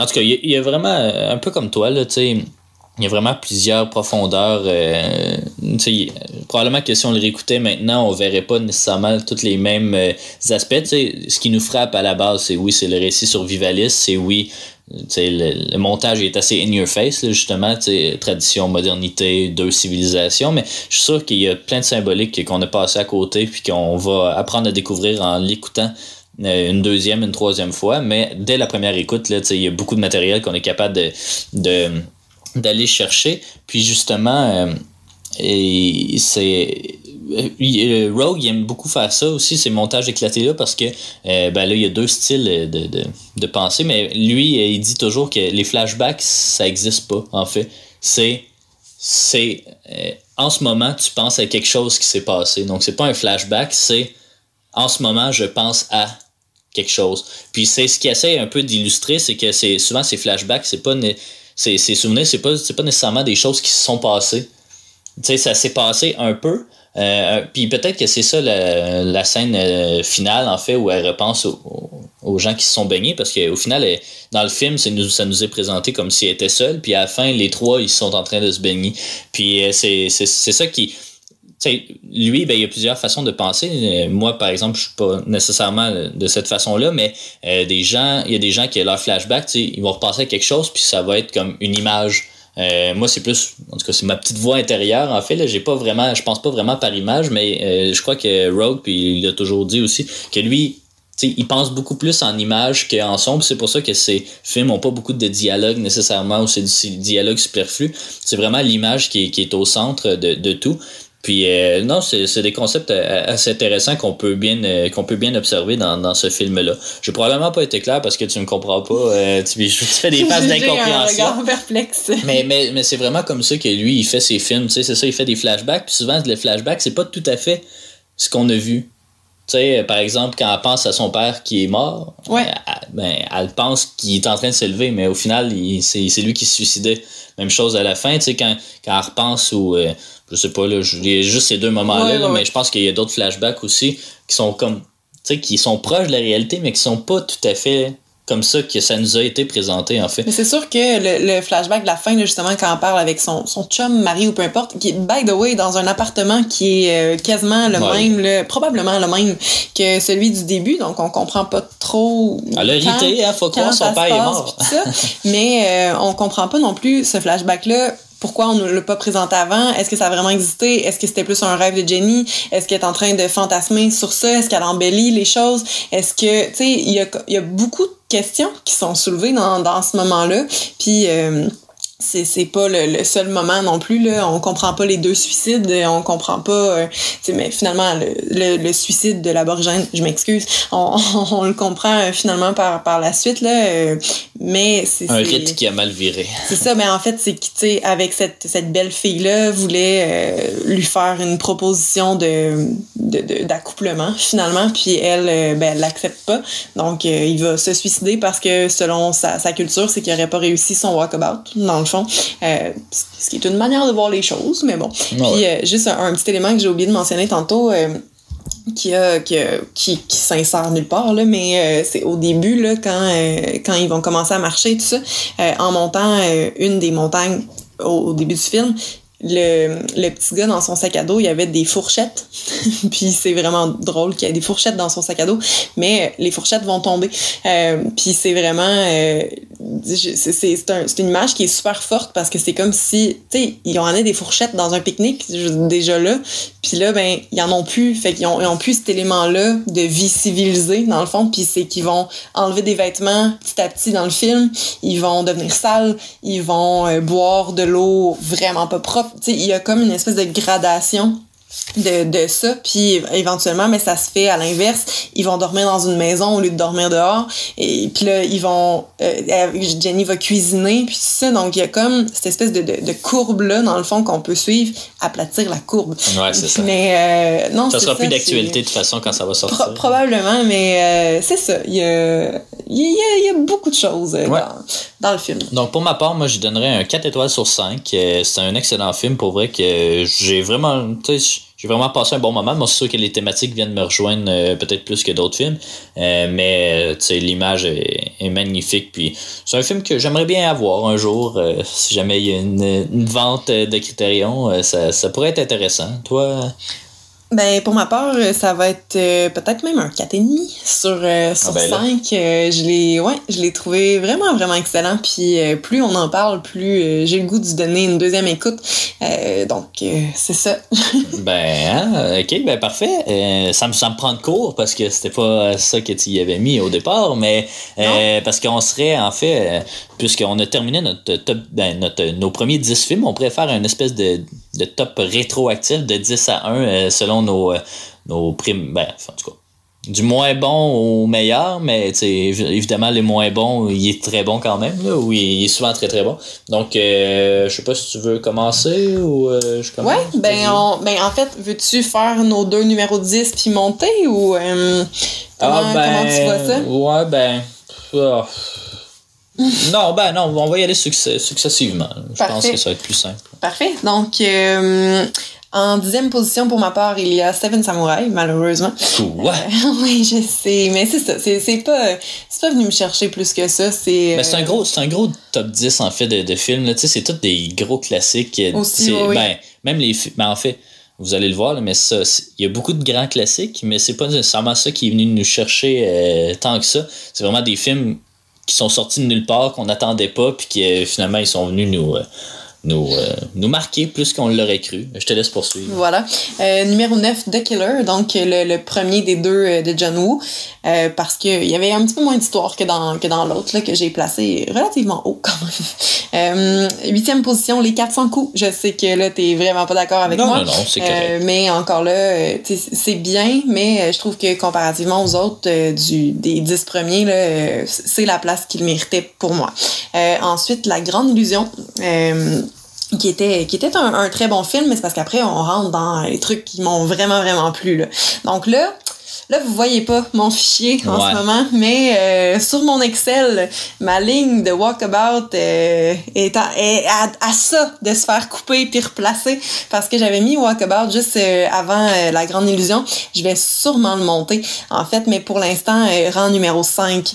en tout cas, il y a vraiment un peu comme toi là, tu sais, il y a vraiment plusieurs profondeurs. Tu sais, probablement que si on le réécoutait maintenant, on verrait pas nécessairement tous les mêmes aspects. Tu sais, ce qui nous frappe à la base, c'est le récit survivaliste, c'est tu sais, le montage est assez in your face là, justement, tu sais, tradition, modernité, deux civilisations, mais je suis sûr qu'il y a plein de symboliques qu'on a passé à côté puis qu'on va apprendre à découvrir en l'écoutant une deuxième, une troisième fois, mais dès la première écoute là, tu sais, il y a beaucoup de matériel qu'on est capable d'aller chercher, puis justement et c'est Rogue il aime beaucoup faire ça aussi, ces montages éclatés là, parce que là il y a deux styles de pensée, mais lui il dit toujours que les flashbacks ça existe pas en fait, c'est en ce moment tu penses à quelque chose qui s'est passé, donc c'est pas un flashback, c'est en ce moment je pense à quelque chose, puis c'est ce qu'il essaie un peu d'illustrer, c'est que c'est souvent ces flashbacks, c'est pas ces souvenirs, c'est pas nécessairement des choses qui se sont passées. Tu sais, ça s'est passé un peu. Puis peut-être que c'est ça la scène finale, en fait, où elle repense aux gens qui se sont baignés, parce qu'au final, dans le film, ça nous est présenté comme si elle était seule, puis à la fin, les trois, ils sont en train de se baigner. Puis c'est ça qui... T'sais, lui, il y a plusieurs façons de penser. Moi, par exemple, je suis pas nécessairement de cette façon-là, mais il y a des gens qui, leur flashback, ils vont repenser à quelque chose, puis ça va être comme une image. Moi, c'est plus, en tout cas, c'est ma petite voix intérieure, en fait. Là, je pense pas vraiment par image, mais je crois que Rogue, puis il a toujours dit aussi, que lui, il pense beaucoup plus en images qu'en son, puis c'est pour ça que ces films ont pas beaucoup de dialogue nécessairement, ou c'est du dialogue superflu. C'est vraiment l'image qui est au centre de tout. Puis non, c'est des concepts assez intéressants qu'on peut bien observer dans ce film-là. J'ai probablement pas été clair parce que tu me comprends pas. Tu fais des phases d'incompréhension.
Un regard perplexe.
Mais c'est vraiment comme ça que lui, il fait ses films. Tu sais, c'est ça, il fait des flashbacks. Puis souvent, les flashbacks, c'est pas tout à fait ce qu'on a vu. Tu sais, par exemple, quand elle pense à son père qui est mort, elle pense qu'il est en train de s'élever, mais au final, c'est lui qui se suicidait. Même chose à la fin, tu sais, quand elle repense je sais pas, là, il y a juste ces deux moments-là, mais je pense qu'il y a d'autres flashbacks aussi qui sont comme, tu sais, qui sont proches de la réalité, mais qui sont pas tout à fait comme ça que ça nous a été présenté, en fait.
Mais c'est sûr que le flashback de la fin, là, justement, quand on parle avec son chum, mari ou peu importe, qui est, by the way, dans un appartement qui est quasiment le même, probablement le même que celui du début, donc on comprend pas trop.
Elle a irrité, faut croire son père est mort.
Mais on comprend pas non plus ce flashback-là. Pourquoi on ne l'a pas présenté avant? Est-ce que ça a vraiment existé? Est-ce que c'était plus un rêve de Jenny? Est-ce qu'elle est en train de fantasmer sur ça? Est-ce qu'elle embellit les choses? Est-ce que, tu sais, il y a beaucoup de questions qui sont soulevées dans ce moment-là. Puis, c'est pas le seul moment non plus, là. On comprend pas les deux suicides, on comprend pas mais finalement le suicide de l'aborigène, je m'excuse, on le comprend finalement par la suite là, mais c'est
un rite qui a mal viré.
C'est ça, mais en fait c'est que tu sais, avec cette belle fille là voulait lui faire une proposition d'accouplement finalement, puis elle l'accepte pas, donc il va se suicider parce que selon sa culture c'est qu'il aurait pas réussi son walkabout dans le fond. Ce qui est une manière de voir les choses, mais bon. Puis juste un petit élément que j'ai oublié de mentionner tantôt, qui s'insère nulle part, là, mais c'est au début, là, quand ils vont commencer à marcher, tout ça, en montant une des montagnes au début du film, le petit gars dans son sac à dos, il y avait des fourchettes. Puis c'est vraiment drôle qu'il y ait des fourchettes dans son sac à dos, mais les fourchettes vont tomber. Puis c'est vraiment... c'est une image qui est super forte parce que c'est comme si, tu sais, ils en avaient des fourchettes dans un pique-nique déjà là, puis là, ben, ils en ont plus. Fait qu'ils ont plus cet élément-là de vie civilisée, dans le fond, puis c'est qu'ils vont enlever des vêtements petit à petit dans le film, ils vont devenir sales, ils vont boire de l'eau vraiment pas propre. Tu sais, il y a comme une espèce de gradation de ça, puis éventuellement, mais ça se fait à l'inverse, ils vont dormir dans une maison au lieu de dormir dehors, et puis là, ils vont Jenny va cuisiner, puis tout ça, donc il y a comme cette espèce de courbe-là, dans le fond, qu'on peut suivre, aplatir la courbe.
Ouais, c'est ça.
Mais non,
ça
c'est
sera
ça,
plus d'actualité de toute façon quand ça va sortir.
Probablement, mais c'est ça, il y a beaucoup de choses dans le film.
Donc pour ma part, moi je donnerais un 4 étoiles sur 5. C'est un excellent film, pour vrai, que j'ai vraiment passé un bon moment. Moi, c'est sûr que les thématiques viennent me rejoindre peut-être plus que d'autres films. Mais l'image est magnifique. Puis c'est un film que j'aimerais bien avoir un jour. Si jamais il y a une vente de Criterion, ça pourrait être intéressant. Toi?
Ben, pour ma part, ça va être peut-être même un 4,5 sur 5. Je l'ai trouvé vraiment, vraiment excellent. Puis plus on en parle, plus j'ai le goût de lui donner une deuxième écoute. Donc, c'est ça.
OK, parfait. Ça me prend de court parce que c'était pas ça que tu y avais mis au départ, mais parce qu'on serait, en fait, puisqu'on a terminé nos premiers 10 films, on pourrait faire une espèce de top rétroactif de 10 à 1 selon nos primes. En tout cas, du moins bon au meilleur, mais évidemment, les moins bons, il est très bon quand même, là, ou il est souvent très très bon. Donc, je sais pas si tu veux commencer ou je commence.
Ouais, en fait, veux-tu faire nos 2 numéros 10 puis monter ou comment tu vois ça?
Ouais, non, on va y aller successivement. Je pense que ça va être plus simple.
Parfait. Donc, en 10e position pour ma part, il y a Seven Samurai, malheureusement.
Ouais.
Oui, je sais, mais c'est ça. C'est pas venu me chercher plus que ça. C'est
un gros top 10 en fait de films. Tu sais, c'est tous des gros classiques.
Aussi, oui.
Même les films. En fait, vous allez le voir, là, mais ça, il y a beaucoup de grands classiques, mais c'est pas nécessairement ça qui est venu nous chercher tant que ça. C'est vraiment des films qui sont sortis de nulle part, qu'on n'attendait pas, puis qui finalement ils sont venus nous marquer plus qu'on l'aurait cru. Je te laisse poursuivre.
Voilà. Numéro 9, The Killer, donc le premier des 2 de John Woo, parce qu'il y avait un petit peu moins d'histoire que dans l'autre, là, que j'ai placé relativement haut quand même. 8e position, Les 400 coups. Je sais que là, t'es vraiment pas d'accord avec moi.
Non, c'est correct.
Mais encore là, c'est bien, mais je trouve que comparativement aux autres des 10 premiers, là, c'est la place qu'il méritait pour moi. Ensuite, La Grande Illusion. Qui était un très bon film, mais c'est parce qu'après, on rentre dans les trucs qui m'ont vraiment, vraiment plu, là. Donc là, vous voyez pas mon fichier en ce moment, mais sur mon Excel, ma ligne de Walkabout est à ça de se faire couper puis replacer parce que j'avais mis Walkabout juste avant La Grande Illusion. Je vais sûrement le monter, en fait, mais pour l'instant, rang numéro 5.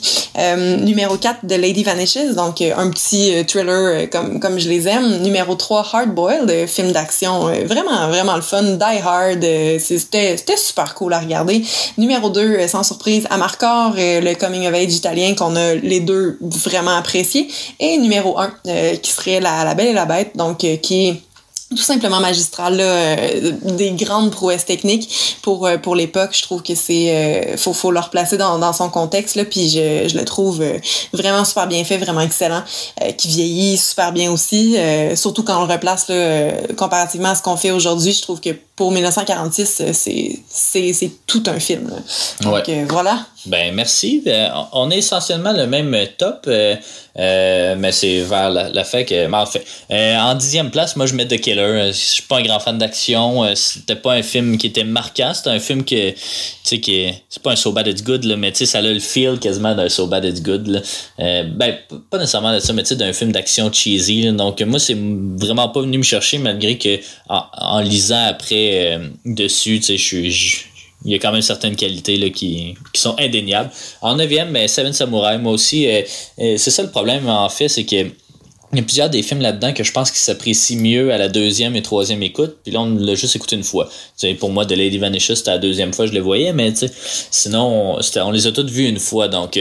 Numéro 4, The Lady Vanishes, donc un petit thriller comme je les aime. Numéro 3, Hard Boiled, film d'action vraiment, vraiment le fun. Die Hard, c'était super cool à regarder. Numéro 2, sans surprise, Amarcord, le coming of age italien qu'on a les deux vraiment apprécié. Et numéro 1, qui serait La Belle et la Bête, donc qui est tout simplement magistral, là, des grandes prouesses techniques pour l'époque. Je trouve que c'est faut le replacer dans son contexte, là, puis je le trouve vraiment super bien fait, vraiment excellent, qui vieillit super bien aussi, surtout quand on le replace là, comparativement à ce qu'on fait aujourd'hui. Je trouve que pour 1946, c'est tout un film, là. Donc voilà.
Ben merci. On est essentiellement le même top, mais c'est vers la fin que... En fait, en 10e place, moi je mets The Killer. Je suis pas un grand fan d'action. C'était pas un film qui était marquant. C'était un film que, tu sais, c'est pas un So Bad It's Good, là, mais tu sais, ça a le feel quasiment d'un So Bad It's Good, là. Pas nécessairement de ça, mais tu sais, d'un film d'action cheesy, là. Donc moi, c'est vraiment pas venu me chercher, malgré que en lisant après dessus, tu sais, il y a quand même certaines qualités là, qui sont indéniables. En 9e, Seven Samurai, moi aussi, c'est ça le problème en fait, c'est que il y a plusieurs des films là-dedans que je pense qu'ils s'apprécient mieux à la deuxième et troisième écoute. Puis là, on l'a juste écouté une fois. T'sais, pour moi, The Lady Vanishes, c'était la deuxième fois que je les voyais, mais sinon, on les a toutes vus une fois. Donc,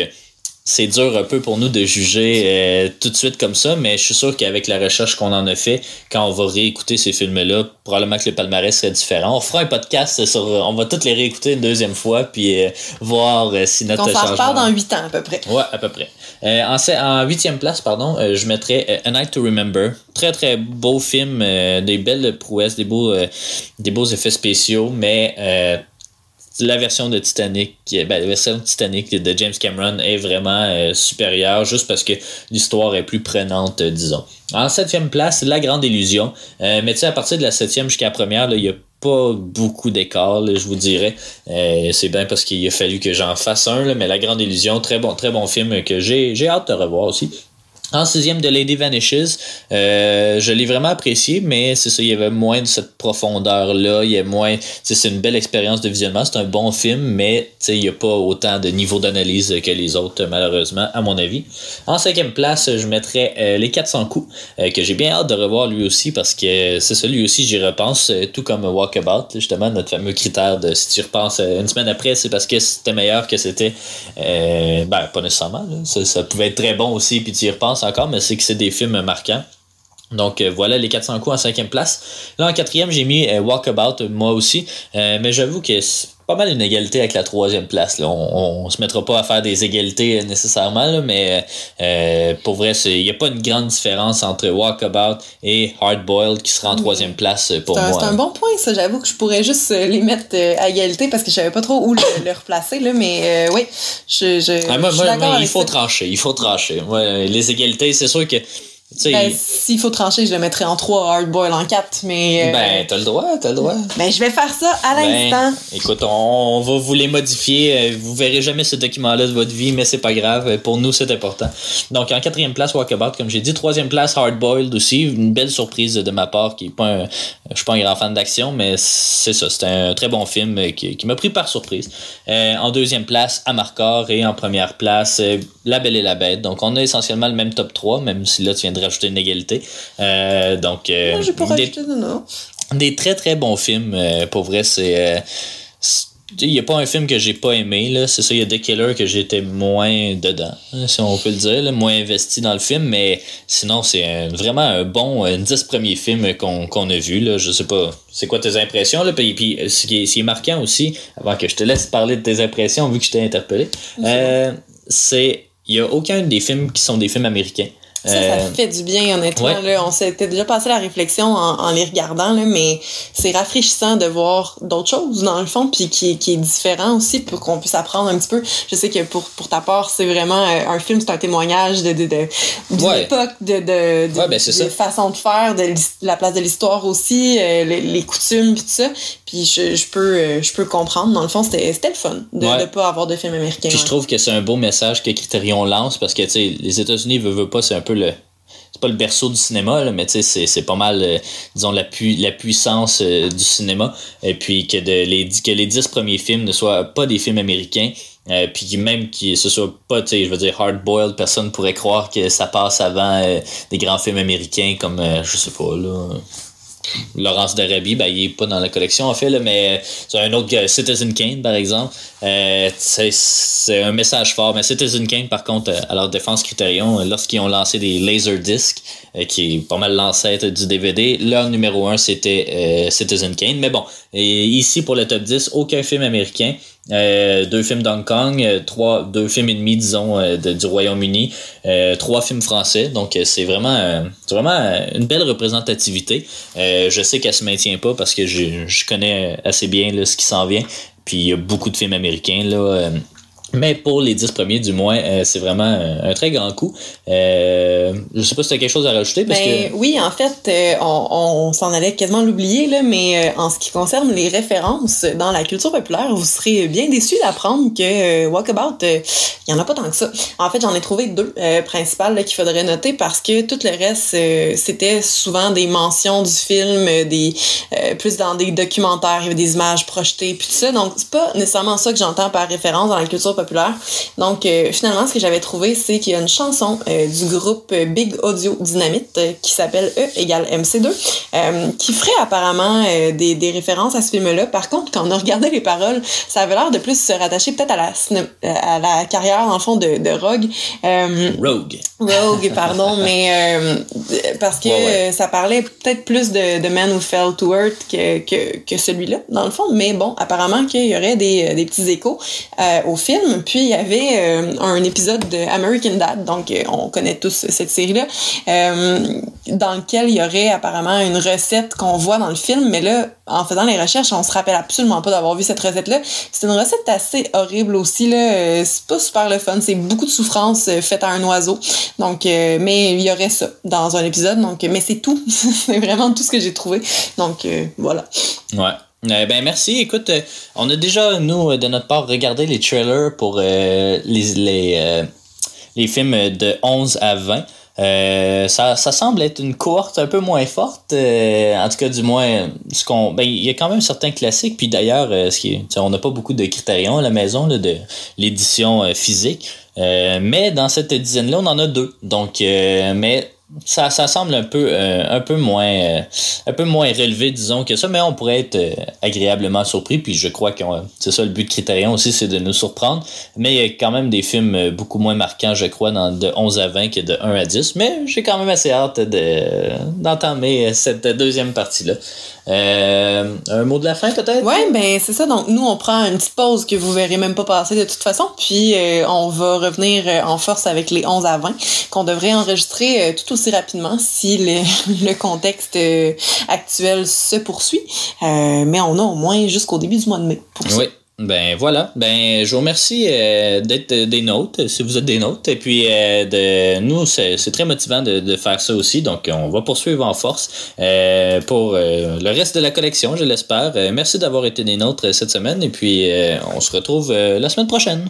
c'est dur un peu pour nous de juger tout de suite comme ça, mais je suis sûr qu'avec la recherche qu'on en a fait, quand on va réécouter ces films-là, probablement que le palmarès serait différent. On fera un podcast sur... On va toutes les réécouter une deuxième fois, puis voir si notre changement...
On s'en reparle dans 8 ans, à peu près.
Ouais, à peu près. En 8e place, je mettrais A Night to Remember. Très, très beau film, des belles prouesses, des beaux effets spéciaux, mais... la version de Titanic, la version de Titanic de James Cameron est vraiment supérieure, juste parce que l'histoire est plus prenante, disons. En 7e place, La Grande Illusion. Mais tu sais, à partir de la 7e jusqu'à la première, il y a pas beaucoup d'écart, je vous dirais. C'est bien parce qu'il a fallu que j'en fasse un, là, mais La Grande Illusion, très bon film que j'ai hâte de revoir aussi. En 6e, The Lady Vanishes, je l'ai vraiment apprécié, mais c'est ça, il y avait moins de cette profondeur-là, il y a moins, c'est une belle expérience de visionnement, c'est un bon film, mais il n'y a pas autant de niveau d'analyse que les autres, malheureusement, à mon avis. En 5e place, je mettrais Les 400 coups, que j'ai bien hâte de revoir lui aussi, parce que c'est ça, lui aussi, j'y repense, tout comme Walkabout, justement, notre fameux critère de si tu y repenses une semaine après, c'est parce que c'était meilleur que c'était, pas nécessairement, là, ça pouvait être très bon aussi, puis tu y repenses encore, mais c'est que c'est des films marquants. Donc voilà les 400 coups en 5e place. Là en 4e, j'ai mis Walkabout, moi aussi. Mais j'avoue que c'est pas mal une égalité avec la 3e place. Là. On se mettra pas à faire des égalités nécessairement, là, mais pour vrai, il n'y a pas une grande différence entre Walkabout et Hard Boiled qui sera en 3e place pour moi.
C'est un bon point, ça. J'avoue que je pourrais juste les mettre à égalité parce que je savais pas trop où le replacer, là, mais oui, je suis d'accord avec
il faut trancher. Ouais, les égalités, c'est sûr que
s'il faut trancher, je le mettrais en 3, Hard Boiled en 4, mais...
t'as le droit.
Ben, je vais faire ça à l'instant.
Écoute, on va vous les modifier. Vous verrez jamais ce document-là de votre vie, mais c'est pas grave. Pour nous, c'est important. Donc, en 4e place, Walkabout, comme j'ai dit. 3e place, Hard Boiled aussi. Une belle surprise de ma part, je suis pas un grand fan d'action, mais c'est ça. C'était un très bon film qui m'a pris par surprise. En 2e place, Amarcord. Et en 1re place, La Belle et la Bête. Donc, on a essentiellement le même top 3, même si là, tu viens de rajouter une égalité. Non,
j'ai pas rajouté de nom.
Des très très bons films. Pour vrai, il n'y a pas un film que j'ai pas aimé, là. C'est ça, il y a The Killer que j'étais moins dedans, si on peut le dire, là, moins investi dans le film, mais sinon, c'est vraiment un bon 10 premiers films qu'on a vu, là. Je sais pas, c'est quoi tes impressions, là? Puis ce qui est marquant aussi, avant que je te laisse parler de tes impressions, vu que je t'ai interpellé, il n'y a aucun des films qui sont des films américains.
Ça fait du bien, honnêtement.
Ouais.
Là, on s'était déjà passé la réflexion en les regardant, là, mais c'est rafraîchissant de voir d'autres choses, dans le fond, puis qui est différent aussi, pour qu'on puisse apprendre un petit peu. Je sais que pour ta part, c'est vraiment un film, c'est un témoignage d'une époque, de façon de faire, de la place de l'histoire aussi, les coutumes, puis tout ça. Puis je peux comprendre. Dans le fond, c'était le fun de ne pas avoir de film américain.
Puis je trouve que c'est un beau message que Criterion lance, parce que, tu sais, les États-Unis veulent pas, c'est un peu c'est pas le berceau du cinéma, là, mais tu sais, c'est pas mal, disons, la puissance du cinéma. Et puis que les 10 premiers films ne soient pas des films américains. Puis même que ce soit pas, tu sais, je veux dire, Hard Boiled, personne pourrait croire que ça passe avant des grands films américains comme, je sais pas, là... Lawrence d'Arabie, il est pas dans la collection en fait, là, mais c'est un autre Citizen Kane par exemple. C'est un message fort, mais Citizen Kane par contre, à leur défense Criterion, lorsqu'ils ont lancé des Laserdisc, qui est pas mal l'ancêtre du DVD, leur numéro 1 c'était Citizen Kane. Mais bon, et ici pour le top 10, aucun film américain. 2 films d'Hong Kong, 2 films et demi, disons, du Royaume-Uni, 3 films français. Donc, c'est vraiment une belle représentativité. Je sais qu'elle se maintient pas parce que je connais assez bien là, ce qui s'en vient. Puis, il y a beaucoup de films américains, là. Mais pour les 10 premiers, du moins, c'est vraiment un très grand coup. Je sais pas si tu as quelque chose à rajouter. Parce que...
Oui, en fait, on s'en allait quasiment l'oublier, là, mais en ce qui concerne les références dans la culture populaire, vous serez bien déçus d'apprendre que Walkabout, il y en a pas tant que ça. En fait, j'en ai trouvé 2 principales là, qu'il faudrait noter parce que tout le reste, c'était souvent des mentions du film, plus dans des documentaires, il y avait des images projetées, puis tout ça. Donc, c'est pas nécessairement ça que j'entends par référence dans la culture populaire. Donc, finalement, ce que j'avais trouvé, c'est qu'il y a une chanson du groupe Big Audio Dynamite qui s'appelle E égale MC2, qui ferait apparemment des références à ce film-là. Par contre, quand on a regardé les paroles, ça avait l'air de plus se rattacher peut-être à la carrière, dans le fond, de Rogue. Rogue, pardon, mais parce que ça parlait peut-être plus de Man Who Fell to Earth que celui-là, dans le fond. Mais bon, apparemment qu'il y aurait des petits échos au film. Puis il y avait un épisode de American Dad, donc on connaît tous cette série-là, dans lequel il y aurait apparemment une recette qu'on voit dans le film, mais là, en faisant les recherches, on se rappelle absolument pas d'avoir vu cette recette-là. C'est une recette assez horrible aussi, là. C'est pas super le fun. C'est beaucoup de souffrance faite à un oiseau. Donc, mais il y aurait ça dans un épisode. Donc, mais c'est tout. C'est vraiment tout ce que j'ai trouvé. Donc, voilà.
Ouais. Ben merci. Écoute, on a déjà, nous, de notre part, regardé les trailers pour les films de 11 à 20. Ça semble être une cohorte un peu moins forte, en tout cas du moins il y a quand même certains classiques, puis d'ailleurs on n'a pas beaucoup de Criterion à la maison là, de l'édition physique, mais dans cette dizaine-là on en a 2, donc mais ça semble un peu moins relevé, disons, que ça, mais on pourrait être agréablement surpris, puis je crois que c'est ça le but de Criterion aussi, c'est de nous surprendre, mais il y a quand même des films beaucoup moins marquants, je crois, de 11 à 20 que de 1 à 10, mais j'ai quand même assez hâte d'entamer cette deuxième partie-là. Un mot de la fin, peut-être?
Ouais, ben c'est ça. Donc, nous, on prend une petite pause que vous verrez même pas passer de toute façon. Puis, on va revenir en force avec les 11 à 20 qu'on devrait enregistrer tout aussi rapidement si le contexte actuel se poursuit. Mais on a au moins jusqu'au début du mois de mai pour ça.
Oui. Ben voilà, ben je vous remercie d'être des nôtres, si vous êtes des nôtres, et puis nous c'est très motivant de faire ça aussi, donc on va poursuivre en force pour le reste de la collection, je l'espère. Merci d'avoir été des nôtres cette semaine, et puis on se retrouve la semaine prochaine.